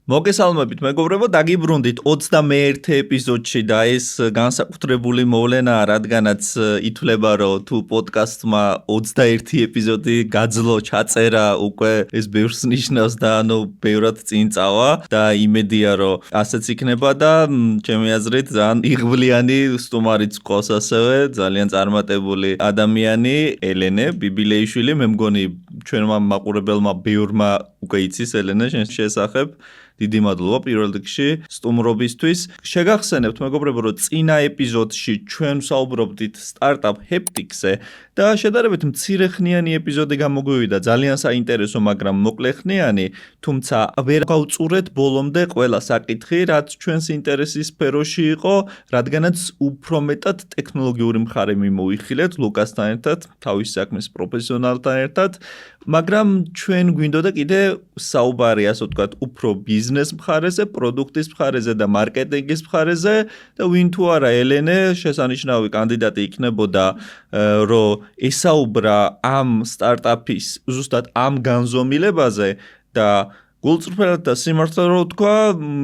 მოგესალმებით მეგობრებო, დაგიბრუნდით 21 ეპიზოდში და ეს განსაკუთრებული მოვლენაა, რადგანაც ითვლება, რომ თუ პოდკასტმა 21 ეპიზოდი გაძლო, ჩაწერა, უკვე ეს ბევრს ნიშნავს და ბევრად წინ წავა და იმედია, რომ ასეც იქნება და ჩემი აზრით ძალიან იღბლიანი სტუმარიც ყავს ასევე, ძალიან წარმატებული ადამიანი, ელენე ბიბილეიშვილი, მე მგონი ჩვენმა მაყურებელმა ბევრმა უკვე იცის ელენე შესახებ. დიდი მადლობა პირველ რიგში სტუმრობისთვის. შეგახსენებთ მეგობრებო, რომ წინა ეპიზოდში ჩვენ ვსაუბრობდით სტარტაპ ჰეპტიქსზე და შედარებით მცირეხნიანი ეპიზოდი გამოგვივიდა, ძალიან საინტერესო, მაგრამ მოკლეხნიანი, თუმცა ვერ გავწურეთ ბოლომდე ყველა საკითხი, რაც ჩვენს ინტერესის სფეროში იყო, რადგანაც უფრო მეტად ტექნოლოგიური მხარე მიმოიხილეთ ლუკასთან ერთად, თავის საქმის პროფესიონალთან ერთად, მაგრამ ჩვენ გვინდოდა კიდე საუბარი, ასე ვთქვათ, უფრო ბიზნეს მხარეზე, პროდუქტის მხარეზე და მარკეტინგის მხარეზე და ვინ თუ არა ელენე შესანიშნავი კანდიდატი იქნებოდა, რომ ესაუბრა ამ სტარტაპის ზუსტად ამ განზომილებაზე და გულწრფელად და სიმართლე რო ვთქვა,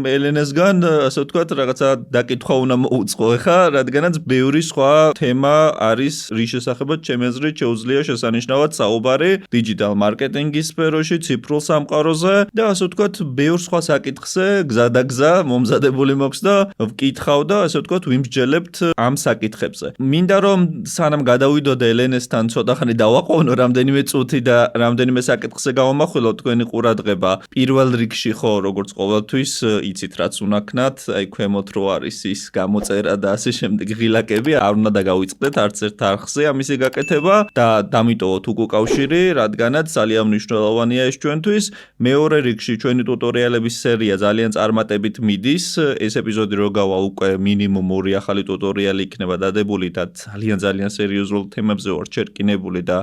ელენესგან, ასე ვთქვათ, რაღაცა დაკითხვა უნდა მოუწყო ხა, რადგანაც ბევრი სხვა თემა არის, რის შესახებაც ჩემი აზრით შეუძლია შესანიშნავად საუბარი დიჯიტალ მარკეტინგის სფეროში, ციფრულ სამყაროზე და ასე ვთქვათ, ბევრ სხვა საკითხზე გზადაგზა მომზადებული მაქვს და ვკითხავ და ასე ვთქვათ, ვიმსჯელებთ ამ საკითხებზე. მინდა რომ სანამ გადავიდოდე ელენესთან ცოტა ხანი დავაყოვნო რამდენიმე წუთი და რამდენიმე საკითხზე გავამახვილო თქვენი ყურადღება. პირველ რიგში ხო, როგორც ყოველთვის, იცით რაც უნაქნათ, აი ქვემოთ რო არის ის გამოწერა და ასე შემდეგ ღილაკები, არ უნდა დავიწყდეთ არც ერთ არხზე ამისი გაკეთება და დამიტოვოთ უკავშირი, რადგანაც ძალიან მნიშვნელოვანია ეს ჩვენთვის. მეორე რიგში ჩვენი ტუტორიალების სერია ძალიან წარმატებით მიდის. ეს ეპიზოდი რო გავა უკვე მინიმუმ 2 ახალი ტუტორიალი იქნება დადებული და ძალიან სერიოზულ თემებზე ვარ ჩერკინებული და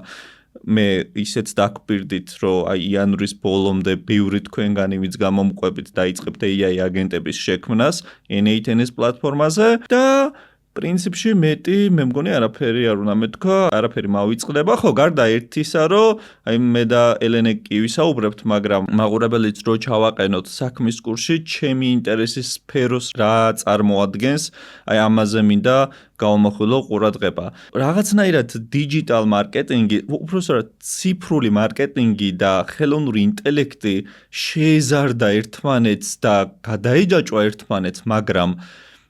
მე ისეც დაგკვირდით, რომ აი იანვრის ბოლომდე ბევრი თქვენგანი ვინც გამომყვებით დაიწყებთ AI აგენტების შექმნას N8N-ის პლატფორმაზე და პრინციპში მეტი მე მგონი არაფერი არ უნდა მეთქვა, არაფერი მავიწყდება, ხო, გარდა ერთისა, რომ აი მე და ელენე კი ვისაუბრებთ, მაგრამ მაყურებელიც რო ჩავაყენოთ საქმის კურსში, ჩემი ინტერესის სფეროს რა წარმოადგენს, აი ამაზე მინდა გავამახვილო ყურადღება. რაღაცნაირად დიჯიტალ მარკეტინგი, უпроსტად ციფრული მარკეტინგი და ხელოვნური ინტელექტი შეეზარდა ერთმანეთს და გადაეჯაჭვა ერთმანეთს, მაგრამ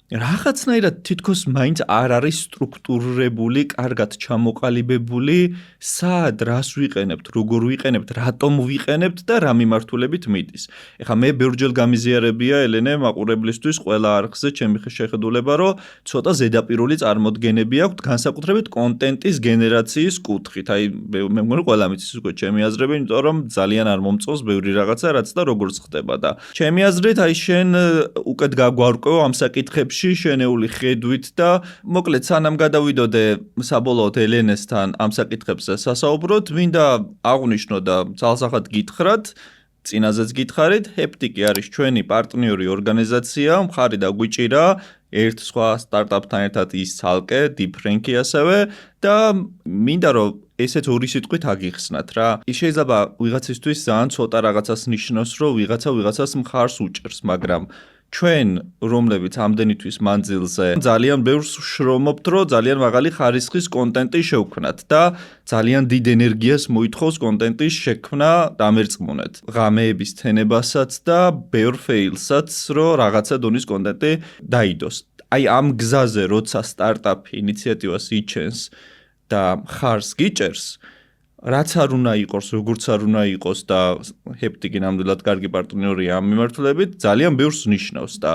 რაღაცნაირად თითქოს მაინც არ არის სტრუქტურირებული, კარგად ჩამოყალიბებული, სად რას ვიყენებთ, როგორ ვიყენებთ, რატომ ვიყენებთ და რა მიმართულებით მიდის. ეხლა მე ბევრჯერ გამიზიარებია ელენე მაყურებლისთვის ყველა არხზე ჩემი შეხედულება, რომ ცოტა ზედაპირული წარმოდგენები აქვს განსაკუთრებით კონტენტის გენერაციის კუთხით. აი მე მგონი ყველა მიცის უკვე ჩემი აზრები, იმიტომ რომ ძალიან არ მომწონს ბევრი რაღაცა, რაც და როგორც ხდება და ჩემი აზრით აი შენ უკეთ გაგვარკვევ ამ საკითხებში შენეული ხედვით და მოკლედ სანამ გადავიდოდე საბოლოოდ ელენესთან ამ საკითხებზე სასაუბროთ, მინდა აღვნიშნო და ძალსახად გითხრათ, წინაზეც გითხარით, ჰეპტიკი არის ჩვენი პარტნიორი ორგანიზაცია, მხარი დაგვიჭირა ერთ სხვა სტარტაპთან ერთად ის ცალკე, დიფრენკი ასევე და მინდა რომ ესეც ორი სიტყვით აგიხსნათ რა. შეიძლება ვიღაცისთვის ძალიან ცოტა რაღაცას ნიშნავს, რომ ვიღაცას მხარს უჭერს, მაგრამ ჩვენ, რომლებიც ამდენითვის მანძილზე ძალიან ბევრს ვშრომობთ, რომ ძალიან მაღალი ხარისხის კონტენტი შევქმნათ და ძალიან დიდ ენერგიას მოითხოვს კონტენტის შექმნა დამერწმუნეთ. ღამეების თენებასაც და ბევრ ფეილსაც, რომ რაღაცა დონის კონტენტი დაიდოს. აი ამ გზაზე, როცა სტარტაპი ინიციატივას იჩენს და მხარს გიჭერს, რაც არ უნდა იყოს, როგორც არ უნდა იყოს და ჰეპტიკი ნამდვილად კარგი პარტნიორია ამ მიმართულებით, ძალიან ბევრს ნიშნავს და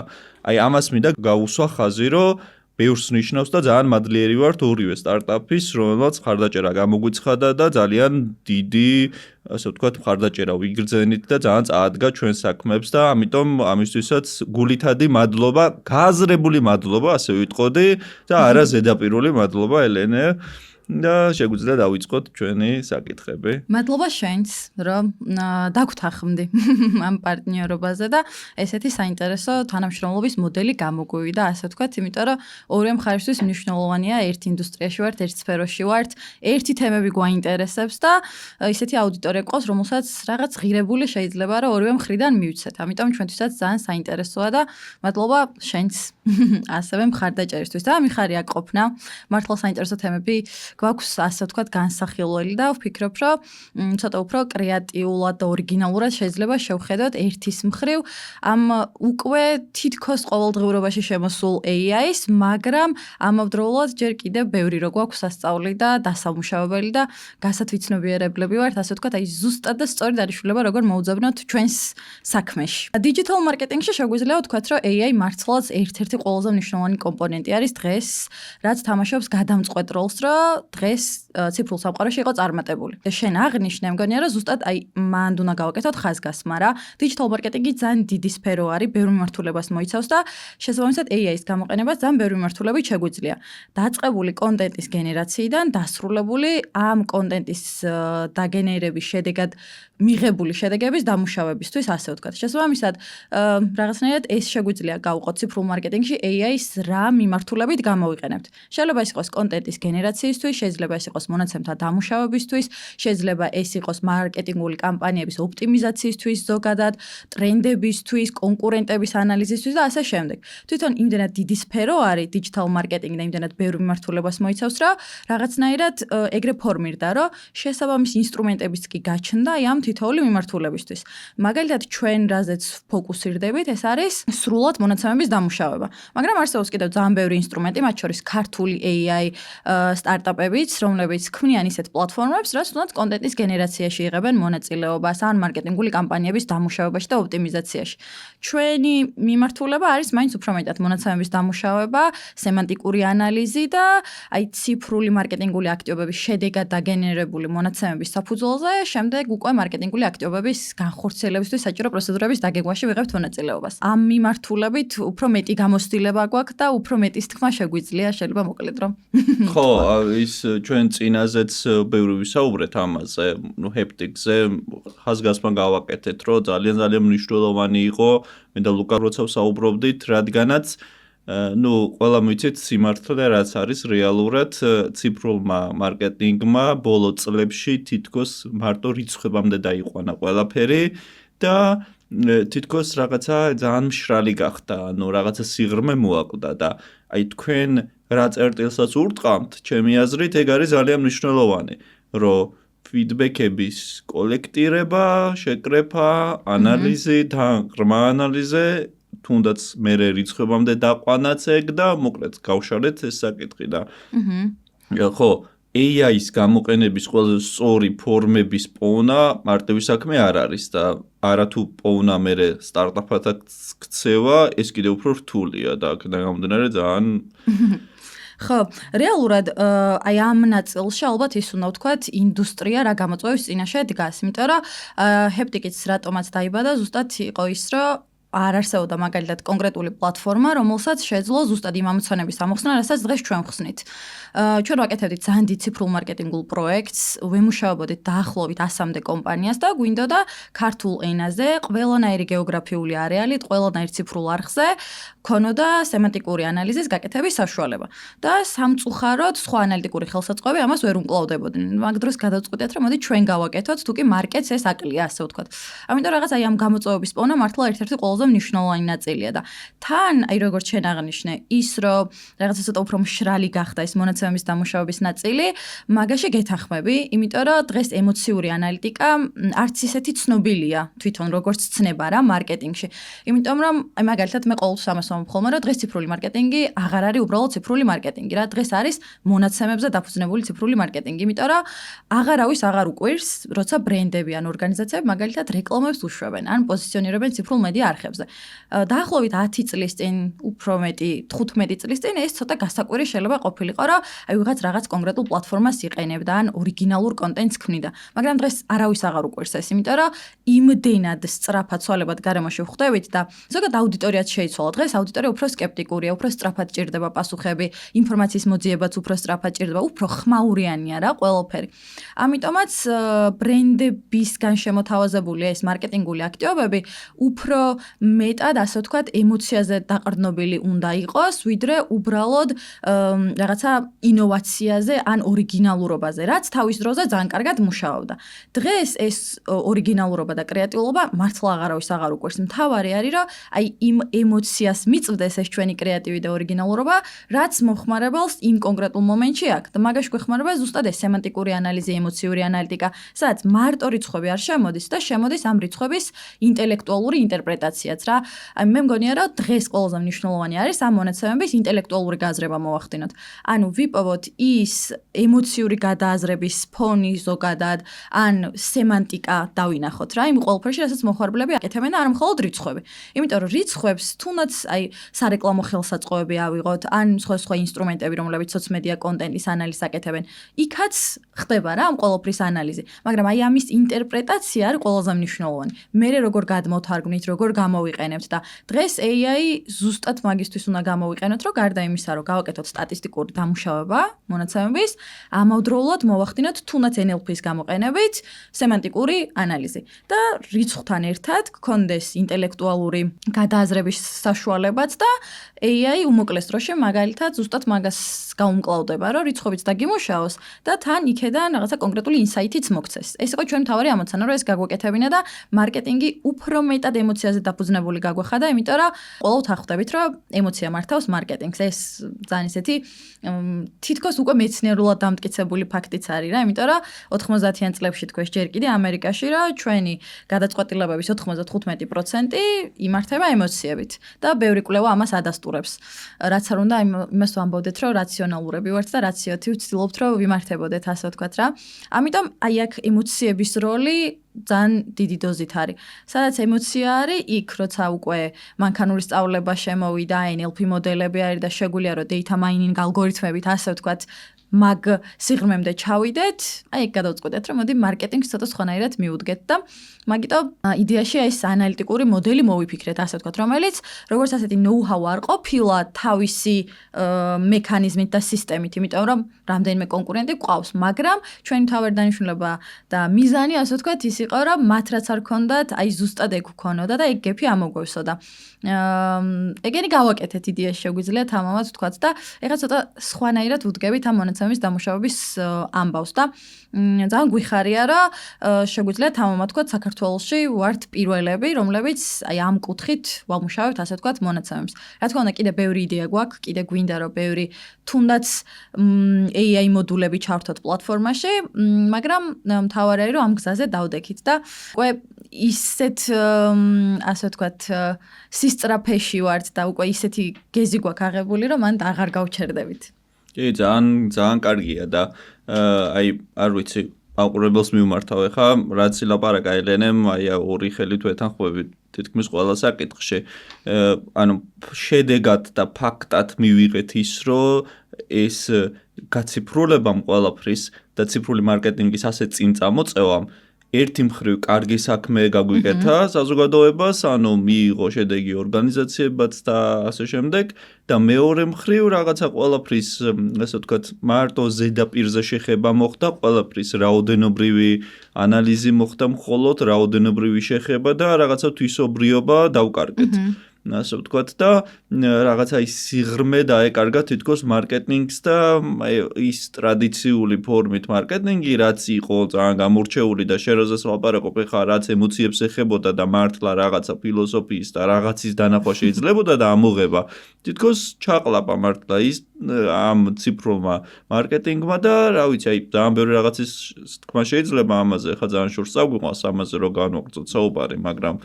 აი ამას მინდა გავუსვა ხაზი, რომ ბევრს ნიშნავს და ძალიან მადლიერი ვართ ორივე სტარტაპის, რომელსაც მხარდაჭერა გამოგვიცხადა და ძალიან დიდი, ასე ვთქვათ, მხარდაჭერა ვიგრძენით და ძალიან წაადგა ჩვენ საქმეებს და ამიტომ ამისთვისაც გულითადი მადლობა, გააზრებული მადლობა, ასე ვიტყოდი და არა ზედაპირული მადლობა ელენე. და შეგვიძლია დავიწყოთ ჩვენი საკითხები. მადლობა შენს, რომ დაგვთანხმდი ამ პარტნიორობაზე და ესეთი საინტერესო თანამშრომლობის მოდელი გამოგვივიდა, ასე ვთქვათ, იმიტომ რომ ორივე მხარისთვის მნიშვნელოვანია ერთ ინდუსტრიაში ვართ, ერთ სფეროში ვართ, ერთი თემები გვაინტერესებს და ისეთი აუდიტორია ყავს, რომელსაც რაღაც ღირებული შეიძლება რომ ორივე მხრიდან მივცეთ. ამიტომ ჩვენთვისაც ძალიან საინტერესოა და მადლობა შენს ასევე მხარდაჭერისთვის და მიხარია ყოფნა. მართლა საინტერესო თემები გვაქვს, ასე ვთქვათ, განსახილველი და ვფიქრობ, რომ ცოტა უფრო კრეატიულად და ორიგინალურად შეიძლება შევხედოთ ერთის მხრივ ამ უკვე თითქოს ყოველდღიურობაში შემოსულ AI-ს, მაგრამ ამავდროულად ჯერ კიდევ ბევრი რო გვაქვს სასწაული და დასამუშავებელი და გასათვითცნობიერებლები ვართ, ასე ვთქვათ, აი ზუსტად და სწორედ არიშულება როგორ მოუძებნოთ ჩვენს საქმეში. დიჯიტალ მარკეტინგში შეგვიძლია ვთქვათ, რომ AI მართლაც ერთ-ერთი ყველაზე მნიშვნელოვანი კომპონენტი არის დღეს, რაც თამაშობს გადამწყვეტ როლს, რომ დღეს ციფრულ სამყაროში იყო წარმატებული. შენ აღნიშნე, მგონია რომ ზუსტად აი მანდ უნდა გავაკეთოთ ხაზგასმა რა. დიჯიტალ მარკეტინგი ძალიან დიდი სფერო არის, ბევრ მიმართულებას მოიცავს და შესაბამისად AI-ის გამოყენებას ძალიან ბევრი მიმართულებით შეგვიძლია. დაწყებული კონტენტის გენერაციიდან დასრულებული ამ კონტენტის დაგენერების შედეგად მიღებული შედეგების დამუშავებისთვის, ასე ვთქვათ. შესაბამისად, რაღაცნაირად ეს შეგვიძლია გავუყოთ ციფრულ მარკეტინგში AI-ის რა მიმართულებით გამოვიყენებთ. შეიძლება ეს იყოს კონტენტის გენერაციისთვის, შეიძლება ეს იყოს მონაცემთა დამუშავებისთვის, შეიძლება ეს იყოს მარკეტინგული კამპანიების ოპტიმიზაციისთვის, ზოგადად ტრენდებისთვის, კონკურენტების ანალიზისთვის და ასე შემდეგ. თვითონ იმდენად დიდი სფერო არის დიჯიტალ მარკეტინგი და იმდენად ბევრი მიმართულებას მოიცავს, რომ რაღაცნაირად ეგრე ფორმირდა, რომ შესაბამის ინსტრუმენტებიც კი გაჩნდა ამ თითოეული მიმართულებისთვის. მაგალითად, ჩვენ რაზეც ფოკუსირდებით, ეს არის სრულად მონაცემების დამუშავება. მაგრამ არსებობს კიდევ ძალიან ბევრი ინსტრუმენტი, მათ შორის ქართული AI სტარტაპებიც, რომლებიც ქმნიან ისეთ პლატფორმებს, რაც თუნდაც კონტენტის გენერაციაში იღებენ მონაწილეობას, ან მარკეტინგული კამპანიების დამუშავებაში და ოპტიმიზაციაში. ჩვენი მიმართულება არის მაინც უფრო მეტად მონაცემების დამუშავება, სემანტიკური ანალიზი და აი ციფრული მარკეტინგული აქტივობების შედეგად დაგენერებული მონაცემების საფუძველზე, შემდეგ უკვე მარკეტინგული აქტივობების განხორციელებისთვის საჭირო პროცედურების დაგეგმვაში ვიღებთ მონაწილეობას. ამ მიმართულებით უფრო მეტი გამოცდილება გვაქვს და უფრო მეტის თქმა შეგვიძლია, შეიძლება მოკლედ რომ. ხო, ის ჩვენ წინაზეც ბევრი ვისაუბრეთ ამაზე, ჰეპტიკზე, ხაზგასმა გავაკეთეთ, რომ ძალიან მნიშვნელოვანი იყო, მე და ლუკა როცა ვსაუბრობდით, რადგანაც ყველა მიცით სიმართლე რაც არის რეალურად ციფრულმა მარკეტინგმა ბოლო წლებში თითქოს მარტო რიცხვებამდე დაიყვანა ყველაფერი და თითქოს რაღაცა ძალიან მშრალი გახდა, რაღაცა სიღრმე მოაკვდა და აი თქვენ რა წერტილსაც ურტყამთ, ჩემი აზრით ეგ არის ძალიან მნიშვნელოვანი, რომ ფიდბექების კოლექტირება, შეკრება, ანალიზი და ღრმა ანალიზი თუნდაც მერე რიცხვებამდე დაყვანაც ეგ და მოკლედ გავშალეთ ეს საკითხი და ხო, AI-ის გამოყენების ყველაზე სწორი ფორმების პოვნა მარტივი საქმე არ არის და არათუ პოვნა მერე სტარტაპათაც ქცევა, ეს კიდევ უფრო რთულია და აქედან გამომდინარე ძალიან ხო, რეალურად აი ამ ნაწილში ალბათ ის უნდა ვთქვათ, ინდუსტრია რა გამოწვევს წინაშე დგას, იმიტომ რომ ჰეპტიკიც რატომაც დაიბადა, ზუსტად იყო ის, რომ არ არსებობდა მაგალითად კონკრეტული პლატფორმა, რომელსაც შეძლო ზუსტად იმ ამოცანების ამოხსნა, რასაც დღეს ჩვენ ვხსნით. ჩვენ ვაკეთებდით ძალიან დიდ ციფრულ მარკეტინგულ პროექტს, ვემუშავებოდით დაახლოებით 100-მდე კომპანიას და გვინდოდა ქართულ ენაზე, ყველანაირი გეოგრაფიული არეალით, ყველანაირ ციფრულ არხზე ქონოდა სემანტიკური ანალიზის გაკეთების საშუალება. და სამწუხაროდ სხვა ანალიტიკური ხელსაწყოები ამას ვერ უმკლავდებოდნენ. მაგ დროს გადავწყვიტეთ, რომ მოდი ჩვენ გავაკეთოთ, თუ კი მარკეტს ეს აკლია, ასე ვთქვათ. ამიტომ რაღაც აი ამ გამოწვევების პოვნა მართლა ერთ-ერთი ყველაზე მნიშვნელოვანი ნაწილია და თან, აი როგორც შენ აღნიშნე, ის რომ რაღაცა ცოტა უფრო მშრალი გახდა ეს მონაცემების დამუშავების ნაწილი, მაგაში გეთანხმები, იმიტომ რომ დღეს ემოციური ანალიტიკა არც ისეთი ცნობილია თვითონ როგორც ცნება რა მარკეტინგში. იმიტომ რომ აი მაგალითად მე ყოველთვის ამას ვამბობ, რომ დღეს ციფრული მარკეტინგი აღარ არის უბრალოდ ციფრული მარკეტინგი რა, დღეს არის მონაცემებზე დაფუძნებული ციფრული მარკეტინგი, იმიტომ რომ აღარავის აღარ უკვირს, როცა ბრენდები ან ორგანიზაციები მაგალითად რეკლამებს უშვებენ ან პოზიციონირებენ ციფრულ მედია არხებზე. პროცესებზე. დაახლოებით 10 წლის წინ, უფრო მეტი 15 წლის წინ ეს ცოტა გასაკვირი შეიძლება ყოფილიყო, რომ აი რაღაც კონკრეტულ პლატფორმას იყენებდა ან ორიგინალურ კონტენტს ქმნიდა. მაგრამ დღეს არავის აღარ უყვირს ეს, იმიტომ რომ იმდენად სწრაფად ცვალებად გარემოში ვხვდებით და ზოგადად აუდიტორიაც შეიცვალა. დღეს აუდიტორია უფრო სკეპტიკურია, უფრო სწრაფად ჭირდება პასუხები, ინფორმაციის მოძიებაც უფრო სწრაფად ჭირდება, უფრო ხმაურიანია რა ყველაფერი. ამიტომაც ბრენდებისგან შემოთავაზებული ეს მარკეტინგული აქტივობები უფრო მეტად, ასე ვთქვათ, ემოციაზე დაყრდნობილი უნდა იყოს, ვიდრე უბრალოდ რაღაცა ინოვაციაზე ან ორიგინალურობაზე, რაც თავის დროზე ძალიან კარგად მუშაობდა. დღეს ეს ორიგინალურობა და კრეატიულობა მართლა აღარავის აღარ უყვირს. მთავარი არის, რომ აი იმ ემოციას მიწვდეს ეს ჩვენი კრეატივი და ორიგინალურობა, რაც მოხმარებელს იმ კონკრეტულ მომენტში აქვს. და მაგაში გვეხმარება ზუსტად ეს სემანტიკური ანალიზი, ემოციური ანალიტიკა, სადაც მარტო რიცხვები არ შემოდის და შემოდის ამ რიცხვების ინტელექტუალური ინტერპრეტაციაც რა. აი მე მგონია, რომ დღეს ყველაზე მნიშვნელოვანი არის ამ მონაცემების ინტელექტუალური გააზრება მოვახდინოთ. ანუ ვიპოვოთ ის ემოციური გადააზრების ფონი ზოგადად, ან სემანტიკა დავინახოთ რა, იმ ყველაფერში, რასაც მოხარბლები აკეთებენ და არ მხოლოდ რიცხვები. იმიტომ რომ რიცხვებს თუნდაც აი სარეკლამო ხელსაწყოები ავიღოთ, ან სხვა ინსტრუმენტები, რომლებიც სოციმედია კონტენტის ანალიზს აკეთებენ, იქაც ხდება რა ამ ყველაფრის ანალიზი. მაგრამ აი ამის ინტერპრეტაცია არის ყველაზე მნიშვნელოვანი. მე როგორ გადმოვთარგმნით, როგორ გამოვიყენებთ და დღეს AI ზუსტად მაგისთვის უნდა გამოვიყენოთ, რომ გარდა იმისა, რომ გავაკეთოთ სტატისტიკური დამუშავება მონაცემების, ამავდროულად მოვახდინოთ თუნდაც NLP-ის გამოყენებით სემანტიკური ანალიზი და რიცხვთან ერთად გქონდეს ინტელექტუალური გადააზრების საშუალებაც და AI უმოკლეს დროში მაგალითად ზუსტად მაგას გაუმკლავდება, რომ რიცხვებიც დაგიმუშაოს და თან იქედან რაღაცა კონკრეტული ინსაიტიც მოგცეს. ეს იყო ჩვენ მთავარი ამოცანა, რომ ეს გაგვეკეთებინა და მარკეტინგი უფრო მეტად ემოციაზე დაფუძნებული გაგვეხადა, იმიტომ რომ ყოველთ ახვდებით, რომ ემოცია მართავს მარკეტინგს. ეს ძალიან ისეთი თითქოს უკვე მეცნიერულად დამტკიცებული ფაქტიც არის რა, იმიტომ რომ 90-იან წლებში თქვენ ჯერ კიდე ამერიკაში რა ჩვენი გადაწყვეტილებების 95% იმართება ემოციებით და ბევრი კვლევა ამას ადასტურებს. რაც არ უნდა იმას ვამბობდეთ, რომ რაციონალურები ვართ და რაციოთი ვცდილობთ, რომ ვიმართებოდეთ, ასე ვთქვათ რა. ამიტომ აი აქ ემოციების როლი ძალიან დიდი დოზით არის. სადაც ემოცია არის, იქ როცა უკვე მანქანური სწავლება შემოვიდა, NLP მოდელები არის და შეგვიძლია რომ data mining ალგორითმებით, ასე ვთქვათ, მაგ სიღრმემდე ჩავიდეთ, აი ეგ გადავწყვეტეთ, რომ მოდი მარკეტინგს ცოტა სხვანაირად მივუდგეთ და მაგიტომ იდეაში ეს ანალიტიკური მოდელი მოვიფიქრეთ, ასე ვთქვათ, რომელიც როგორც ასეთი know-how არ ყოფილა თავისი მექანიზმით და სისტემით, იმიტომ რომ რამდენიმე კონკურენტი გვყავს, მაგრამ ჩვენი მთავარი დანიშნულება და მიზანი, ასე ვთქვათ, ის იყო, რომ მათ რაც არ ქონდათ, აი ზუსტად ეგ ქონოდა და ეგ გეფი ამოგვევსოდა. ეგენი გავაკეთეთ იდეაში შეგვიძლია თამამად ვთქვათ და ეხლა ცოტა სხვანაირად ვუდგებით ამ მონაცემების დამუშავების ამბავს და ძალიან გვიხარია, რომ შეგვიძლია თამამად ვთქვათ საქართველოში ვართ პირველები, რომლებიც აი ამ კუთხით ვამუშავებთ, ასე ვთქვათ, მონაცემებს. რა თქმა უნდა, კიდე ბევრი იდეა გვაქვს, კიდე გვინდა რომ ბევრი თუნდაც AI მოდულები ჩავრთოთ პლატფორმაში, მაგრამ მთავარი არის, რომ ამ გზაზე დავდექით და უკვე ისეთ ასე ვთქვათ სისწრაფეში ვართ და უკვე ისეთი გეზი გვაქვს აღებული, რომ მანდ აღარ გავჩერდებით. კი, ძალიან კარგია და აი არ ვიცი, აყურებელს მივმართავ ხა, რაც ლაპარაკა ელენემ, აი ორი ხელით ვეთანხმებით თითქმის ყველა საკითხში. ანუ შედეგად და ფაქტად მივიღეთ ის, რომ ეს გაციფრულებამ ყველაფრის და ციფრული მარკეტინგის ასე წინ წამოწევამ ერთი მხრივ კარგი საქმე გაგვიკეთა საზოგადოებას, ანუ მიიღო შედეგი ორგანიზაციებაც და ასე შემდეგ და მეორე მხრივ რაღაცა ყველაფრის, ასე ვთქვათ, მარტო ზედაპირზე შეხება მოხდა, ყველაფრის რაოდენობრივი ანალიზი მოხდა, მხოლოდ რაოდენობრივი შეხება და რაღაცა თვისობრიობა დავკარგეთ. ასე ვთქვათ და რაღაცა ის სიღრმე დაეკარგა თითქოს მარკეტინგს და ის ტრადიციული ფორმით მარკეტინგი, რაც იყო ძალიან გამორჩეული და შეროზეს ლაპარაკობ ხა, რაც ემოციებს ეხებოდა და მართლა რაღაცა ფილოსოფიის და რაღაცის დანახვა შეიძლებოდა და ამოღება. თითქოს ჩაყლაპა მართლა ის ამ ციფრულმა მარკეტინგმა და რა ვიცი, აი ძალიან ბევრი რაღაცის თქმა შეიძლება ამაზე, ხა ძალიან შორს წაგვიყვანს ამაზე რომ განვაგრძოთ საუბარი, მაგრამ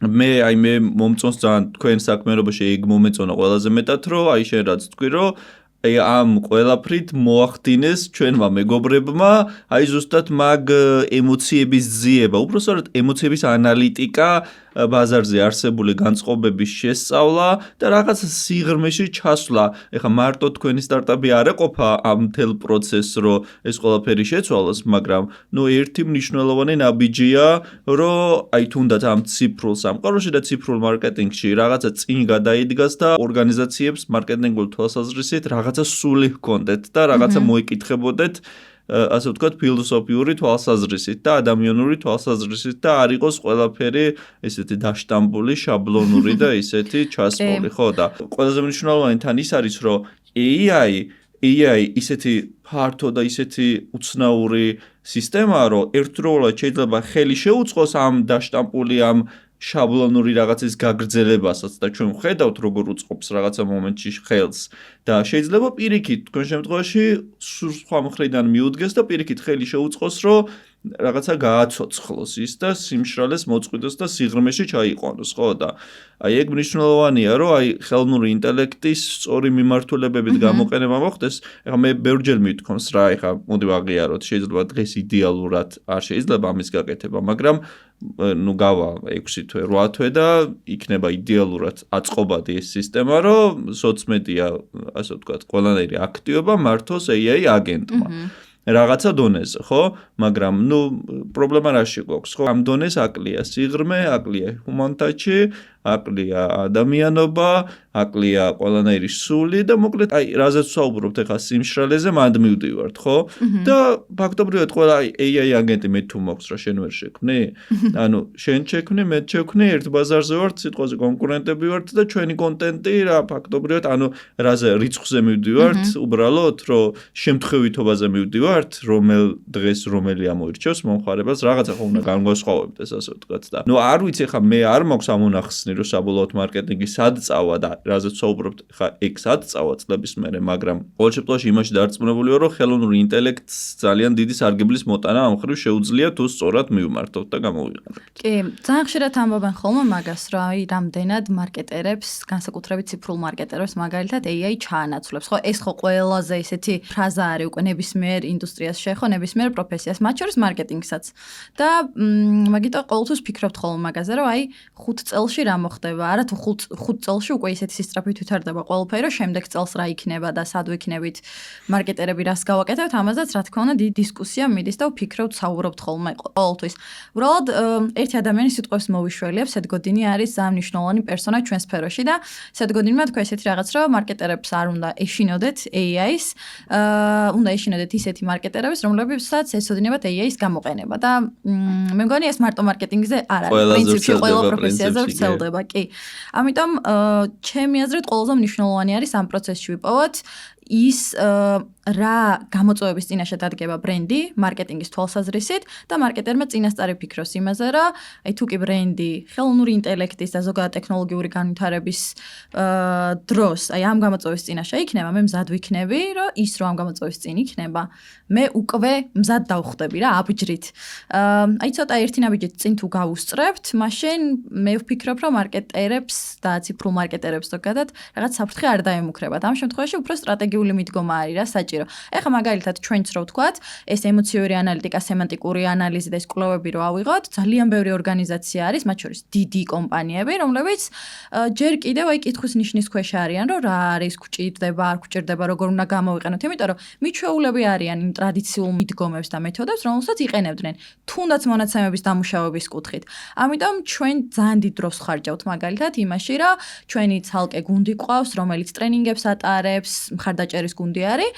მე მომწონს ძალიან თქვენ საქმიანობაში ეგ მომეწონა ყველაზე მეტად, რომ აი შენ რაც თქვი, რომ აი ამ ყველაფრით მოახდინეს ჩვენმა მეგობრებმა, აი ზუსტად მაგ ემოციების ძიება, უბრალოდ ემოციების ანალიტიკა ბაზარზე არსებული განწყობების შესწავლა და რაღაც სიღრმეში ჩასვლა. ეხლა მარტო თქვენი სტარტაპი არ ეყოფა ამ მთელ პროცესს, რომ ეს ყველაფერი შეცვალოს, მაგრამ ერთი მნიშვნელოვანი ნაბიჯია, რომ აი თუნდაც ამ ციფრულ სამყაროში და ციფრულ მარკეტინგში რაღაცა წინ გადაიდგას და ორგანიზაციებს მარკეტინგულ თვალსაზრისით რაღაცა სული ჰქონდეთ და რაღაცა მოიკითხებოდეთ ასე ვთქვათ, ფილოსოფიური თვალსაზრისით და ადამიანური თვალსაზრისით და არ იყოს ყველაფერი ესეთი დაშტამპული, შაბლონური და ისეთი ჩასმული, ხო და ყველაზე მნიშვნელოვანი თან ის არის, რომ AI ისეთი ფართო და ისეთი უცნაური სისტემაა, რომ ერთდროულად შეიძლება ხელი შეუწყოს ამ დაშტამპული, ამ შაბლონური რაღაცის გაგრძელებასაც და ჩვენ ვხედავთ როგორ უწყობს რაღაცა მომენტში ხელს და შეიძლება პირიქით თქვენ შემთხვევაში სხვა მხრიდან მიუდგეს და პირიქით ხელი შეუწყოს რომ რაღაცა გააცოცხლოს ის და სიმშრალეს მოწყვიტოს და სიღრმეში ჩაიყვანოს ხო და აი ეგ მნიშვნელოვანია რომ აი ხელოვნური ინტელექტის სწორი მიმართულებებით გამოყენება მოხდეს ეხლა მე ბევრჯერ მithქვამს რა ეხლა მოდი ვაღიაროთ შეიძლება დღეს იდეალურად არ შეიძლება ამის გაკეთება მაგრამ გავა 6 თვე 8 თვე და იქნება იდეალურად აწყობადი ეს სისტემა რომ სოცმედია ასე ვთქვათ ყველანაირი აქტივობა მართოს AI აგენტმა რაღაცა დონეზე, ხო? მაგრამ პრობლემა რაში გვაქვს, ხო? ამ დონეს აკლია სიღრმე, აკლია human touch-ი, აკლია ადამიანობა, აკლია ყველანაირი სული და მოკლედ აი რაზეც ვსაუბრობთ ახლა სიმშრალეზე მანდ მივდივართ, ხო? და ფაქტობრივად ყველა AI აგენტი მე თუ მაქვს რა შენ ვერ შექმნი? ანუ შენ შექმნი, მე შექმნი, ერთ ბაზარზე ვართ, სიტყვაზე კონკურენტები ვართ და ჩვენი კონტენტი რა ფაქტობრივად ანუ რაზე რიცხვზე მივდივართ, უბრალოდ რომ შემთხვევითობაზე მივდივართ, რომელ დღეს რომელი ამოირჩევს მომხარებას, რაღაცა ხომ უნდა განგვასხვავებდეს ასე ვთქვათ და არ ვიცი ხა მე არ მაქვს ამონახსნი რომ საბოლოოდ მარკეტინგი სად წავა და რაზეც ვსაუბრობთ ხა ეგ სად წავა წლების მერე მაგრამ ყოველ შემთხვევაში იმაში დარწმუნებული ვარ რომ ხელოვნური ინტელექტს ძალიან დიდი სარგებლის მოტანა ამ ხრივ შეუძლია თუ სწორად მივმართოთ და გამოვიყენებთ. კი, ძალიან ხშირად ამბობენ ხოლმე მაგას რომ აი რამდენად მარკეტერებს, განსაკუთრებით ციფრულ მარკეტერებს მაგალითად AI ჩაანაცვლებს. ხო, ეს ხო ყველაზე ისეთი ფრაზა არის უკვე ნებისმიერ ინდუსტრიას შეხო ნებისმიერ პროფესიას, მათ შორის მარკეტინგსაც. და მაგიტო ყოველთვის ვფიქრობთ ხოლმე მაგაზე, რომ აი 5 წელში რა მოხდება? არა თუ 5 წელში უკვე ისეთი სისწრაფით ვითარდება ყველაფერი, რომ შემდეგ წელს რა იქნება და სად ვიქნებით მარკეტერები რას გავაკეთებთ, ამაზეც რა თქმა უნდა დიდი დისკუსია მიდის და ვფიქრობთ, საუბრობთ ხოლმე ყოველთვის. უბრალოდ ერთი ადამიანი სიტყვებს მოვიშველიებს, სეთგოდინი არის ძალიან მნიშვნელოვანი პერსონა ჩვენ სფეროში და სეთგოდინმა თქვა ესეთი რაღაც, რომ მარკეტერებს არ უნდა ეშინოდეთ AI-ს, უნდა ეშინოდეთ ისეთი მარკეტერებს, რომლებსაც ეცოდინებათ AI-ს გამოყენება და მე მგონი ეს მარტო მარკეტინგზე არ არის, პრინციპში ყველა პროფესიაზე ვრცელდება, კი. ამიტომ ჩემი აზრით ყველაზე მნიშვნელოვანი არის ამ პროცესში ვიპოვოთ ის რა გამოწვევების წინაშე დადგება ბრენდი მარკეტინგის თვალსაზრისით და მარკეტერმა წინასწარი ფიქროს იმაზე, რომ აი თუ კი ბრენდი ხელოვნური ინტელექტის და ზოგადად ტექნოლოგიური განვითარების დროს აი ამ გამოწვევის წინაშე იქნება, მე მზად ვიქნები, რომ ის რომ ამ გამოწვევის წინ იქნება, მე უკვე მზად დავხვდები რა აბჯრით. აი ცოტა ერთი ნაბიჯით წინ თუ გავუსწრებთ, მაშინ მე ვფიქრობ, რომ მარკეტერებს და ციფრულ მარკეტერებს ზოგადად რაღაც საფრთხე არ დაემუქრებათ. ამ შემთხვევაში უფრო სტრატეგიული მიდგომა არის რა საჭირო. ეხლა მაგალითად ჩვენც რო ვთქვათ, ეს ემოციური ანალიტიკა, სემანტიკური ანალიზი და ეს კვლევები რო ავიღოთ, ძალიან ბევრი ორგანიზაცია არის, მათ შორის დიდი კომპანიები, რომლებიც ჯერ კიდევ აი კითხვის ნიშნის ქვეშ არიან, რომ რა არის, გვჭირდება, არ გვჭირდება, როგორ უნდა გამოვიყენოთ, იმიტომ რომ მიჩვეულები არიან იმ ტრადიციულ მიდგომებს და მეთოდებს, რომელსაც იყენებდნენ, თუნდაც მონაცემების დამუშავების კუთხით. ამიტომ ჩვენ ძალიან დიდ დროს ხარჯავთ მაგალითად იმაში, რომ ჩვენი ცალკე გუნდი ყავს, რომელიც ტრენინგებს ატარებს, მხარდაჭერის გუნდი არის,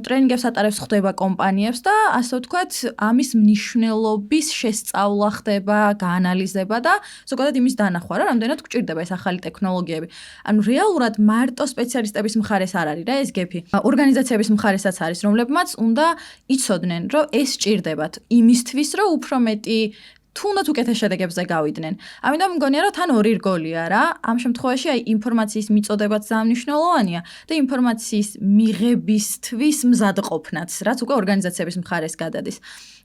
ტრენინგებს ატარებს ხდება კომპანიებს და ასე ვთქვათ, ამის მნიშვნელობის შესწავლა ხდება, გაანალიზება და ზოგადად იმის დანახვა, რომ რამდენად გვჭირდება ეს ახალი ტექნოლოგიები. ანუ რეალურად მარტო სპეციალისტების მხარეს არ არის რა ეს გეფი. ორგანიზაციების მხარესაც არის, რომლებმაც უნდა იცოდნენ, რომ ეს სჭირდებათ იმისთვის, რომ უფრო მეტი თუნდაც უკეთეს შედეგებზე გავიდნენ. ამიტომ მგონია, რომ თან ორი რგოლია რა. ამ შემთხვევაში აი ინფორმაციის მიწოდებაც ძალიან მნიშვნელოვანია და ინფორმაციის მიღებისთვის მზადყოფნაც, რაც უკვე ორგანიზაციების მხარეს გადადის.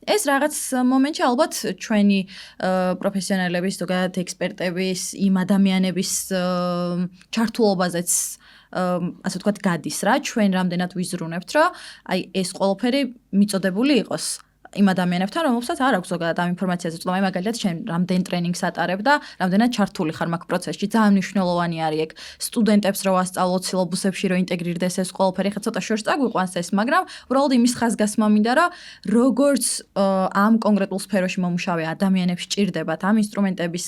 ეს რაღაც მომენტში ალბათ ჩვენი პროფესიონალების, ზოგადად ექსპერტების, იმ ადამიანების ჩართულობაზეც ასე ვთქვათ გადის რა. ჩვენ რამდენად ვიზრუნებთ, რომ აი ეს ყველაფერი მიწოდებული იყოს. იმ ადამიანებთან, რომელსაც არ აქვს ზოგადად ამ ინფორმაციაზე წვლა, მაგალითად, შენ რამდენ ტრენინგს ატარებ და რამდენად ჩართული ხარ მაგ პროცესში. ძალიან მნიშვნელოვანი არის ეგ სტუდენტებს რო ასწავლოთ სილაბუსებში რო ინტეგრირდეს ეს ყველაფერი, ხა ცოტა შორს წაგვიყვანს ეს, მაგრამ უბრალოდ იმის ხაზგასმა მინდა, რომ როგორც ამ კონკრეტულ სფეროში მომუშავე ადამიანებს ჭირდებათ ამ ინსტრუმენტების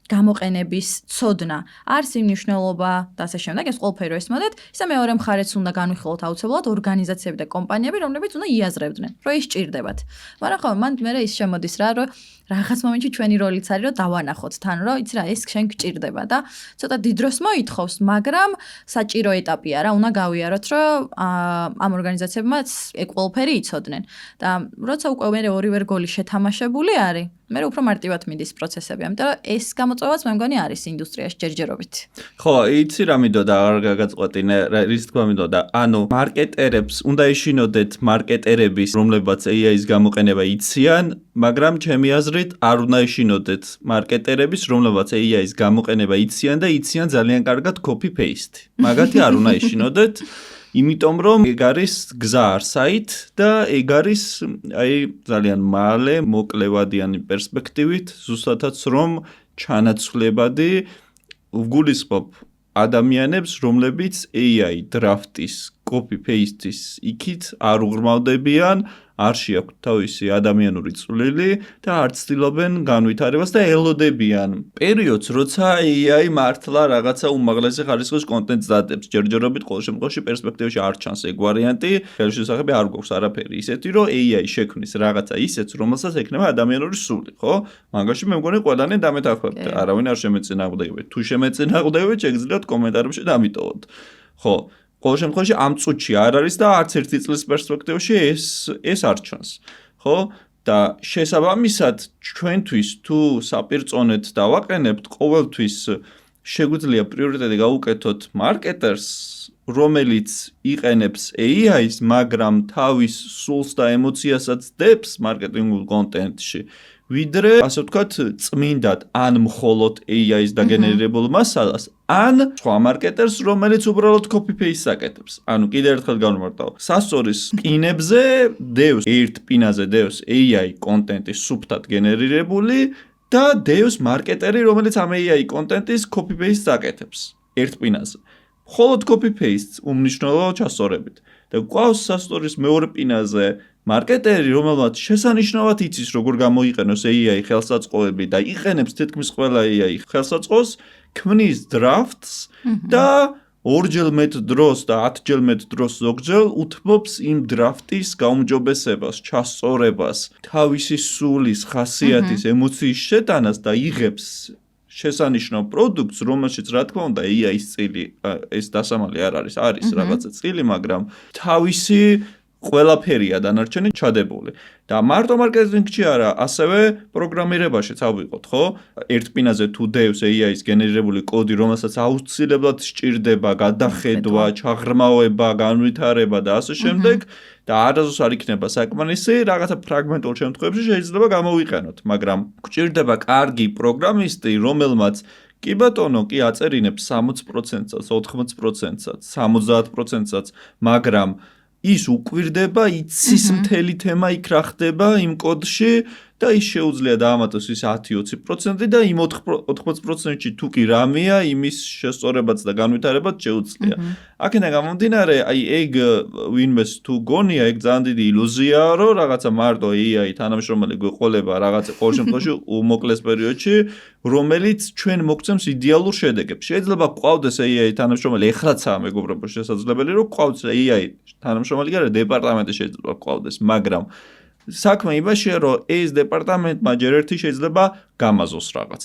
გამოყენების ცოდნა, არის იმ მნიშვნელობა და ასე შემდეგ, ეს ყველაფერი რო ესმოდეთ, ისა მეორე მხარეც უნდა განვიხილოთ აუცილებლად ორგანიზაციები და კომპანიები, რომლებიც უნდა იაზრებდნენ, რომ ის ჭირდებათ. მაგრამ ხო, მან მე ის შემოდის რა, რომ რაღაც მომენტში ჩვენი როლიც არის, რომ დავანახოთ თან, რომ იცი რა, ეს შენ გჭირდება და ცოტა დიდ დროს მოითხოვს, მაგრამ საჭირო ეტაპია რა, უნდა გავიაროთ, რომ ამ ორგანიზაციებმაც ეგ ყველაფერი იცოდნენ. და როცა უკვე მე ორივე რგოლი შეთამაშებული არის, მე უფრო მარტივად მიდის პროცესები, ამიტომ ეს გამოწვევაც მე მგონი არის ინდუსტრიაში ჯერჯერობით. ხო, იცი რა მინდოდა არ გაგაწყვეტინე, რის თქმა მინდოდა, ანუ მარკეტერებს უნდა ეშინოდეთ მარკეტერების, რომლებაც AI-ის გამოყენება იციან, მაგრამ ჩემი აზრით არ უნდა ეშინოდეთ მარკეტერების, რომლებაც AI-ის გამოყენება იციან და იციან ძალიან კარგად copy-paste. მაგათი არ უნდა ეშინოდეთ. იმიტომ რომ ეგ არის გზა არსაით და ეგ არის აი ძალიან მალე მოკლევადიანი პერსპექტივით ზუსტადაც რომ ჩანაცვლებადი ვგულისხმობ ადამიანებს რომლებიც AI დრაფტის copy paste-ის იქით არ უღრმავდებიან არ შეაქვთ თავისი ადამიანური წვლილი და არ ცდილობენ განვითარებას და ელოდებიან პერიოდს, როცა AI მართლა რაღაცა უმაღლესი ხარისხის კონტენტს დადებს. ჯერჯერობით ყოველ შემთხვევაში პერსპექტივაში არ ჩანს ეგ ვარიანტი. ხელშესახები არ გვაქვს არაფერი ისეთი, რომ AI შექმნის რაღაცა ისეთს, რომელსაც ექნება ადამიანური სული, ხო? მაგაში მე მგონი ყველანი დამეთანხმებთ. არავინ არ შემეწინააღმდეგებთ. თუ შემეწინააღმდეგებთ, შეგიძლიათ კომენტარებში დამიტოვოთ. ხო? ყოველ შემთხვევაში ამ წუთში არ არის და არც ერთი წლის პერსპექტივაში ეს არ ჩანს. ხო? და შესაბამისად ჩვენთვის თუ საპირწონეთ დავაყენებთ, ყოველთვის შეგვიძლია პრიორიტეტი გავუკეთოთ მარკეტერს, რომელიც იყენებს AI-ს, მაგრამ თავის სულს და ემოციასაც დებს მარკეტინგულ კონტენტში. ვიდრე, ასე ვთქვათ, წმინდად ან მხოლოდ AI-ს დაგენერირებულ მასალას, ან სხვა მარკეტერს, რომელიც უბრალოდ copy-paste აკეთებს. ანუ კიდევ ერთხელ განვმარტავ. სასწორის პინებზე დევს ერთ პინაზე დევს AI კონტენტი სუფთად გენერირებული და დევს მარკეტერი, რომელიც ამ AI კონტენტის copy-paste აკეთებს ერთ პინაზე. მხოლოდ copy-paste უმნიშვნელო ჩასწორებით. და გვყავს სასწორის მეორე პინაზე მარკეტერი, რომელმაც შესანიშნავად იცის, როგორ გამოიყენოს AI ხელსაწყოები და იყენებს თითქმის ყველა AI ხელსაწყოს, ქმნის დრაფტს და ორჯერ მეტ დროს და 10ჯერ მეტ დროს ზოგჯერ უთმობს იმ დრაფტის გაუმჯობესებას, ჩასწორებას, თავისი სულის, ხასიათის, ემოციის შეტანას და იღებს შესანიშნავ პროდუქტს, რომელშიც რა თქმა უნდა AI-ის წილი, ეს დასამალი არ არის, არის რაღაცა წილი, მაგრამ თავისი ყველაფერია დანარჩენი ჩადებული. და მარტო მარკეტინგში არა, ასევე პროგრამირებაშიც ავიღოთ, ხო? ერთ პინაზე თუ დევს AI-ის გენერირებული კოდი, რომელსაც აუცილებლად სჭირდება გადახედვა, ჩაღრმავება, განვითარება და ასე შემდეგ და არასდროს არ იქნება საკმარისი, რაღაცა ფრაგმენტულ შემთხვევებში შეიძლება გამოვიყენოთ, მაგრამ გვჭირდება კარგი პროგრამისტი, რომელმაც კი ბატონო, კი აწერინებს 60%-საც, 80%-საც, 70%-საც, მაგრამ ის უკვირდება, იცის მთელი თემა იქ რა ხდება იმ კოდში და ის შეუძლია დაამატოს ის 10-20% და იმ 80%-ში თუ კი რამეა, იმის შესწორებაც და განვითარებაც შეუძლია. აქედან გამომდინარე, აი ეგ ვინმეს თუ გონია, ეგ ძალიან დიდი ილუზიაა, რომ რაღაცა მარტო AI თანამშრომელი გვეყოლება რაღაცა ყოველ შემთხვევაში უმოკლეს პერიოდში, რომელიც ჩვენ მოგცემს იდეალურ შედეგებს. შეიძლება გვყავდეს AI თანამშრომელი, ეხლაცაა მეგობრებო შესაძლებელი, რომ გვყავდეს AI თანამშრომელი, არა დეპარტამენტი შეიძლება გვყავდეს, მაგრამ საქმე იმაშია, რომ ეს დეპარტამენტმა ჯერ ერთი შეიძლება გამაზოს რაღაც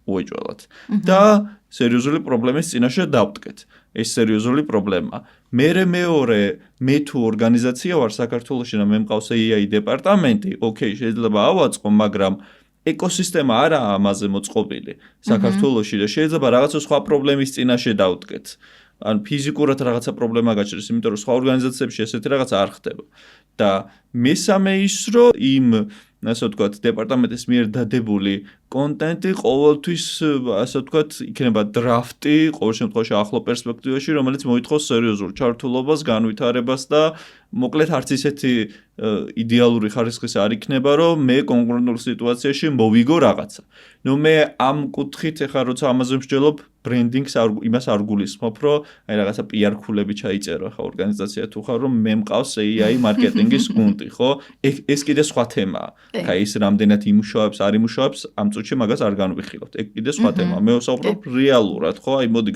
უეჭველად და სერიოზული პრობლემის წინაშე დავდგეთ. ეს სერიოზული პრობლემა. მეორე, მე თუ ორგანიზაცია ვარ საქართველოში და მე მყავს AI დეპარტამენტი, ოკეი, შეიძლება ავაწყო, მაგრამ ეკოსისტემა არაა ამაზე მოწყობილი საქართველოში და შეიძლება რაღაცა სხვა პრობლემის წინაშე დავდგეთ. ან ფიზიკურად რაღაცა პრობლემა გაჩნდეს, იმიტომ რომ სხვა ორგანიზაციებში ესეთი რაღაცა არ ხდება. და მესამე ის რომ იმ ასე ვთქვათ, დეპარტამენტის მიერ დადებული კონტენტი ყოველთვის, ასე ვთქვათ, იქნება დრაფტი, ყოველ შემთხვევაში ახლო პერსპექტივაში, რომელიც მოითხოვს სერიოზულ ჩართულობას, განვითარებას და მოკლედ არც ისეთი იდეალური ხარისხის არ იქნება, რომ მე კონკრეტულ სიტუაციაში მოვიგო რაღაცა. ნუ მე ამ კუთხით ეხლა როცა ამაზე მსჯელობ, ბრენდინგს იმას არ გულისხმობ, რომ აი რაღაცა PR ქულები ჩაიწერო ხა ორგანიზაცია თუ ხარ, რომ მე მყავს AI მარკეტინგის გუნდი, ხო? ეს კიდე სხვა თემაა. ხა ის რამდენად იმუშავებს, არ იმუშავებს, ამ წუთში მაგას არ განვიხილავთ. ეგ კიდე სხვა თემაა. მე ვსაუბრობ რეალურად, ხო? აი მოდი